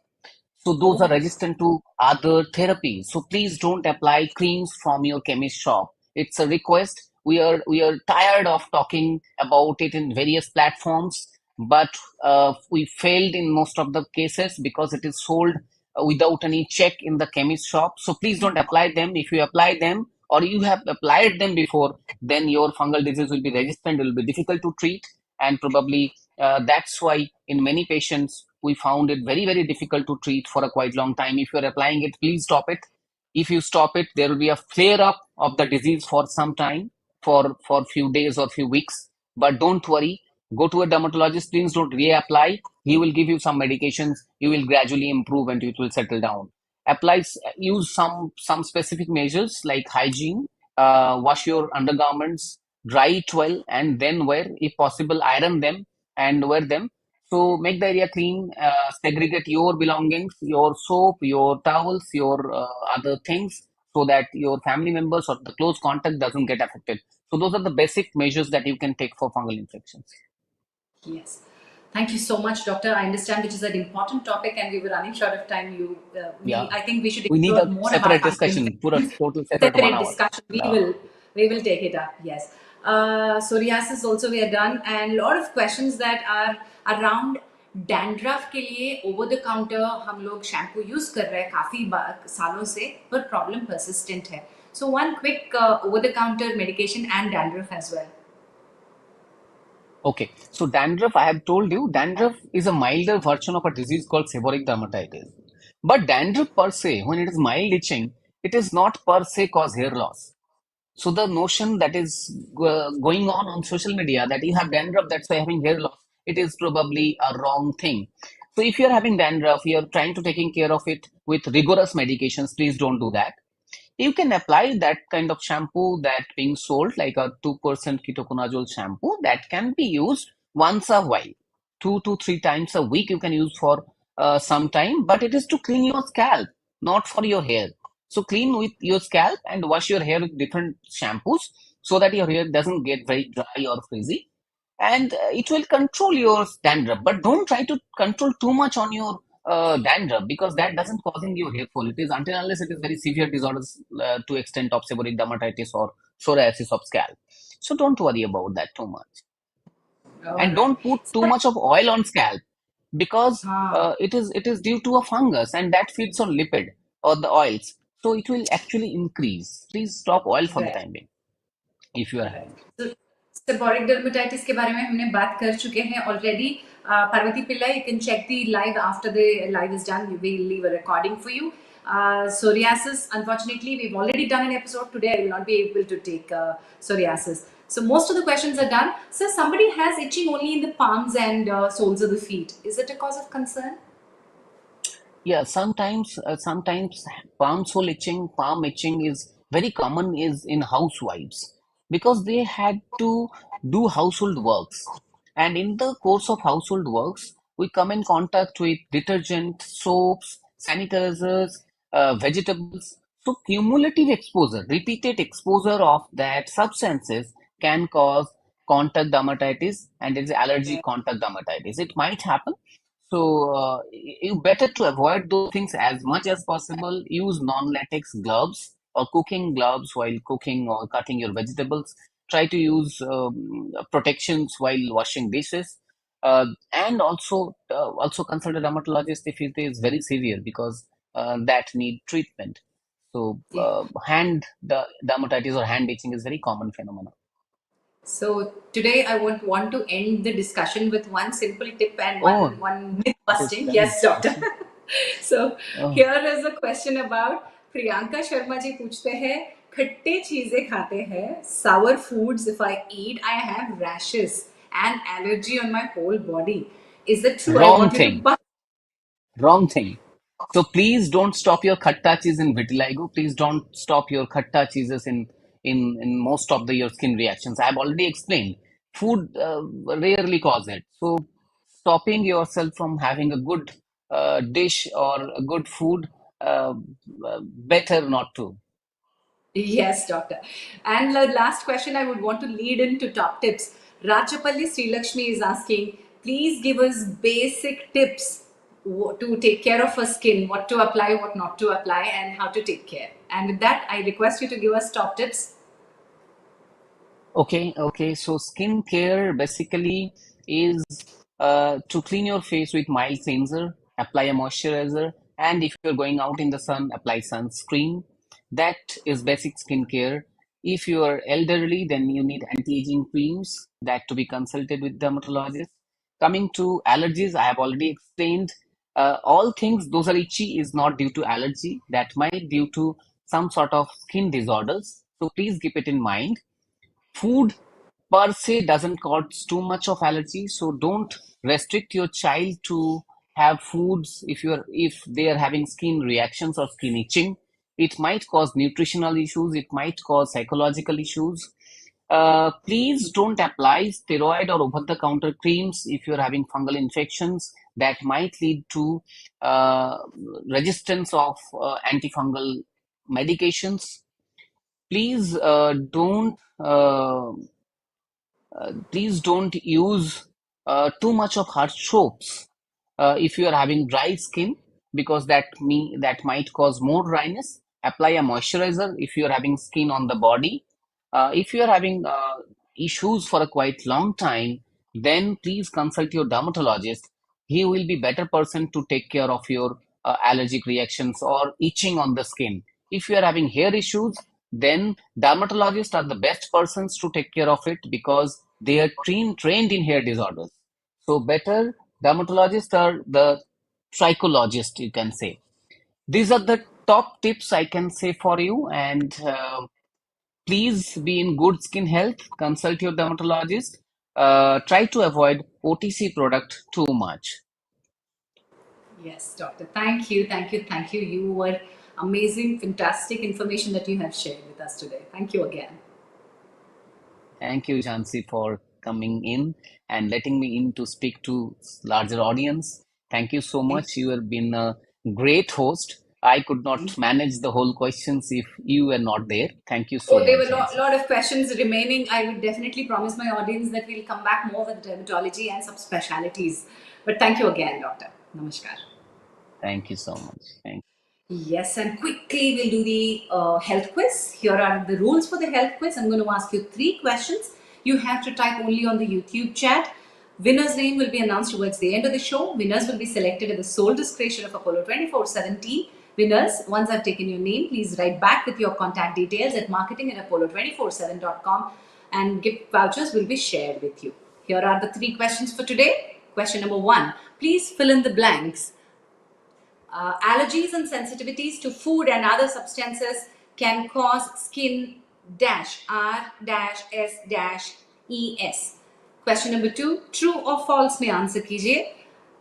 So those oh are my. resistant to other therapies. So please don't apply creams from your chemist shop. It's a request. We are tired of talking about it in various platforms, but we failed in most of the cases because it is sold without any check in the chemist shop. So please don't apply them. If you apply them or you have applied them before, then your fungal disease will be resistant. It will be difficult to treat, and probably that's why in many patients we found it very, very difficult to treat for a quite long time. If you're applying it, please stop it. If you stop it, there will be a flare up of the disease for some time, for few days or few weeks. But don't worry, go to a dermatologist. Please don't reapply. He will give you some medications. You will gradually improve and it will settle down. Use some specific measures like hygiene. Wash your undergarments, dry it well, and then wear, if possible, iron them and wear them. So make the area clean, segregate your belongings, your soap, your towels, your other things, so that your family members or the close contact doesn't get affected. So those are the basic measures that you can take for fungal infections. Yes. Thank you so much, Doctor. I understand which is an important topic, and we were running short of time. Yeah, I think we should we need explore a more about separate fungal discussion, pura infections. total separate one Separate hour. discussion. Yeah. We will take it up. Yes. Psoriasis also we are done, and a lot of questions that are around dandruff के लिए over the counter हम लोग shampoo use कर रहे हैं काफी सालों से, but problem persistent है. So one quick over the counter medication and dandruff as well. Okay, so dandruff, I have told you, dandruff is a milder version of a disease called seborrheic dermatitis. But dandruff per se, when it is mild itching, it is not per se cause hair loss. So the notion that is going on social media that you have dandruff, that's why having hair loss, it is probably a wrong thing. So if you're having dandruff, you're trying to taking care of it with rigorous medications, please don't do that. You can apply that kind of shampoo that being sold like a 2% ketoconazole shampoo that can be used once a while, 2 to 3 times a week. You can use for some time, but it is to clean your scalp, not for your hair. So clean with your scalp and wash your hair with different shampoos so that your hair doesn't get very dry or frizzy. and it will control your dandruff. But don't try to control too much on your dandruff, because that doesn't causing you hair fall. It is until unless it is very severe disorders to extent of seborrheic dermatitis or psoriasis of scalp. So don't worry about that too much, All and right. don't put too So, much of oil on scalp, because ah, it is due to a fungus, and that feeds on lipid or the oils, so it will actually increase. Please stop oil for the right. time being if you are Right. having. So seborrhoeic dermatitis के बारे में हमने बात कर चुके हैं already. Parvathi Pillai, you can check the live after the live is done. We will leave a recording for you. Psoriasis, unfortunately, we've already done an episode today. I will not be able to take psoriasis. So most of the questions are done. So somebody has itching only in the palms and soles of the feet. Is it a cause of concern? Yeah, sometimes palm itching is very common is in housewives, because they had to do household works. And in the course of household works, we come in contact with detergent, soaps, sanitizers, vegetables. So cumulative exposure, repeated exposure of that substances can cause contact dermatitis, and it is allergic contact dermatitis. It might happen, so you better to avoid those things as much as possible. Use non-latex gloves or cooking gloves while cooking or cutting your vegetables. Try to use protections while washing dishes, and also consult a dermatologist if it is very severe, because that need treatment. So Yeah. hand the dermatitis or hand itching is very common phenomenon. So today I want to end the discussion with one simple tip and Oh, one myth it is busting. done. Yes, doctor. So Oh, here is a question about Priyanka Sharma ji पूछते हैं, खट्टे चीजें खाते हैं, sour foods if I eat I have rashes and allergy on my whole body. Is it true? I wrong want you to thing. Wrong thing. So please don't stop your khatta cheese in vitiligo. Please don't stop your khatta cheeses in most of the your skin reactions. I have already explained. Food rarely cause it. So stopping yourself from having a good dish or a good food, better not to. Yes, doctor. And the last question I would want to lead into top tips. Rachapalli Sri Lakshmi is asking, please give us basic tips to take care of our skin, what to apply, what not to apply, and how to take care. And with that, I request you to give us top tips. Okay. So skincare basically is to clean your face with mild cleanser, apply a moisturizer, and if you're going out in the sun, apply sunscreen. That is basic skincare. If you are elderly, then you need anti-aging creams that to be consulted with dermatologist. Coming to allergies, I have already explained. All things those are itchy is not due to allergy. That might due to some sort of skin disorders. So please keep it in mind. Food per se doesn't cause too much of allergy, so don't restrict your child to have foods if they are having skin reactions or skin itching. It might cause nutritional issues, it might cause psychological issues. Please don't apply steroid or over-the-counter creams if you're having fungal infections that might lead to uh, resistance of antifungal medications. Please please don't use too much of harsh soaps if you are having dry skin, because that might cause more dryness. Apply a moisturizer if you are having skin on the body. If you are having issues for a quite long time, then please consult your dermatologist. He will be better person to take care of your allergic reactions or itching on the skin. If you are having hair issues, then dermatologists are the best persons to take care of it, because they are trained in hair disorders. So better dermatologists are the psychologist, you can say. These are the top tips I can say for you, and please be in good skin health. Consult your dermatologist. Try to avoid OTC product too much. Yes, doctor. Thank you, thank you, thank you. You were amazing, fantastic information that you have shared with us today. Thank you again. Thank you, Jansi, for coming in and letting me in to speak to larger audience. Thank you so Thank much. You have been a great host. I could not manage the whole questions if you were not there. Thank you so Oh, there were much, a Nancy. lot of questions remaining. I would definitely promise my audience that we'll come back more with dermatology and subspecialties. But thank you again, Doctor. Namaskar. Thank you so much. Thank Yes, and quickly we'll do the health quiz. Here are the rules for the health quiz. I'm going to ask you three questions. You have to type only on the YouTube chat. Winner's name will be announced towards the end of the show. Winners will be selected at the sole discretion of Apollo 24/7 team. Winners, once I've taken your name, please write back with your contact details at marketing at apollo247.com and gift vouchers will be shared with you. Here are the three questions for today. Question number one, please fill in the blanks. Allergies and sensitivities to food and other substances can cause skin dash R dash S dash ES. Question number two, true or false में answer कीजिए.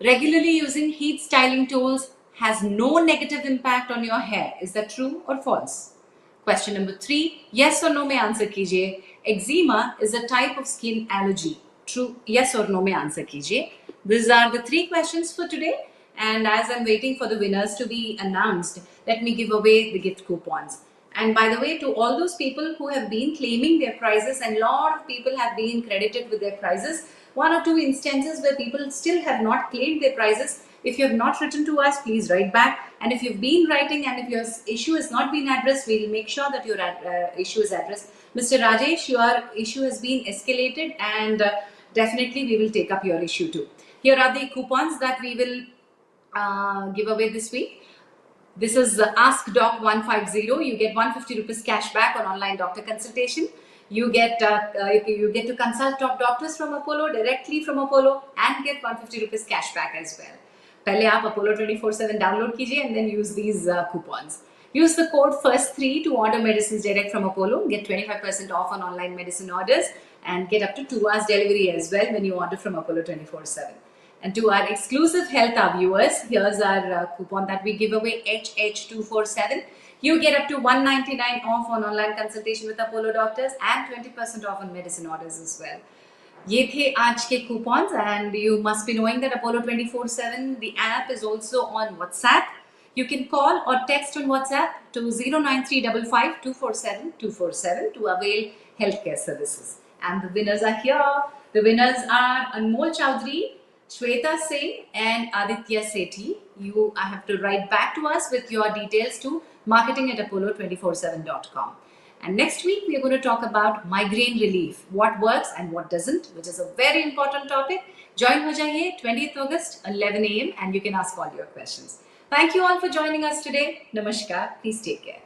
Regularly using heat styling tools has no negative impact on your hair. Is that true or false? Question number three, yes or no में answer कीजिए. Eczema is a type of skin allergy. True, yes or no में answer कीजिए. These are the three questions for today. And as I'm waiting for the winners to be announced, let me give away the gift coupons. And by the way, to all those people who have been claiming their prizes, and a lot of people have been credited with their prizes, one or two instances where people still have not claimed their prizes. If you have not written to us, please write back. And if you've been writing and if your issue has not been addressed, we'll make sure that your issue is addressed. Mr. Rajesh, your issue has been escalated and definitely we will take up your issue too. Here are the coupons that we will give away this week. This is Ask Doc 150. You get 150 rupees cash back on online doctor consultation. You get to consult top doctors from Apollo, directly from Apollo, and get 150 rupees cash back as well. पहले आप Apollo 24/7 download कीजिए and then use these coupons. Use the code FIRST3 to order medicines direct from Apollo. Get 25% off on online medicine orders and get up to 2 hours delivery as well when you order from Apollo 24/7. And to our exclusive Health Hour viewers, here's our coupon that we give away, HH247. You get up to 199 off on online consultation with Apollo doctors and 20% off on medicine orders as well. ये थे आज के coupons and you must be knowing that Apollo 24/7, the app is also on WhatsApp. You can call or text on WhatsApp to 09355 247 247 to avail healthcare services. And the winners are here. The winners are Anmol Chowdhury, Shweta Singh and Aditya Sethi. You have to write back to us with your details to marketing at apollo247.com. And next week we are going to talk about migraine relief, what works and what doesn't, which is a very important topic. Join ho jaiye 20th August 11 a.m. and you can ask all your questions. Thank you all for joining us today. Namaskar. Please take care.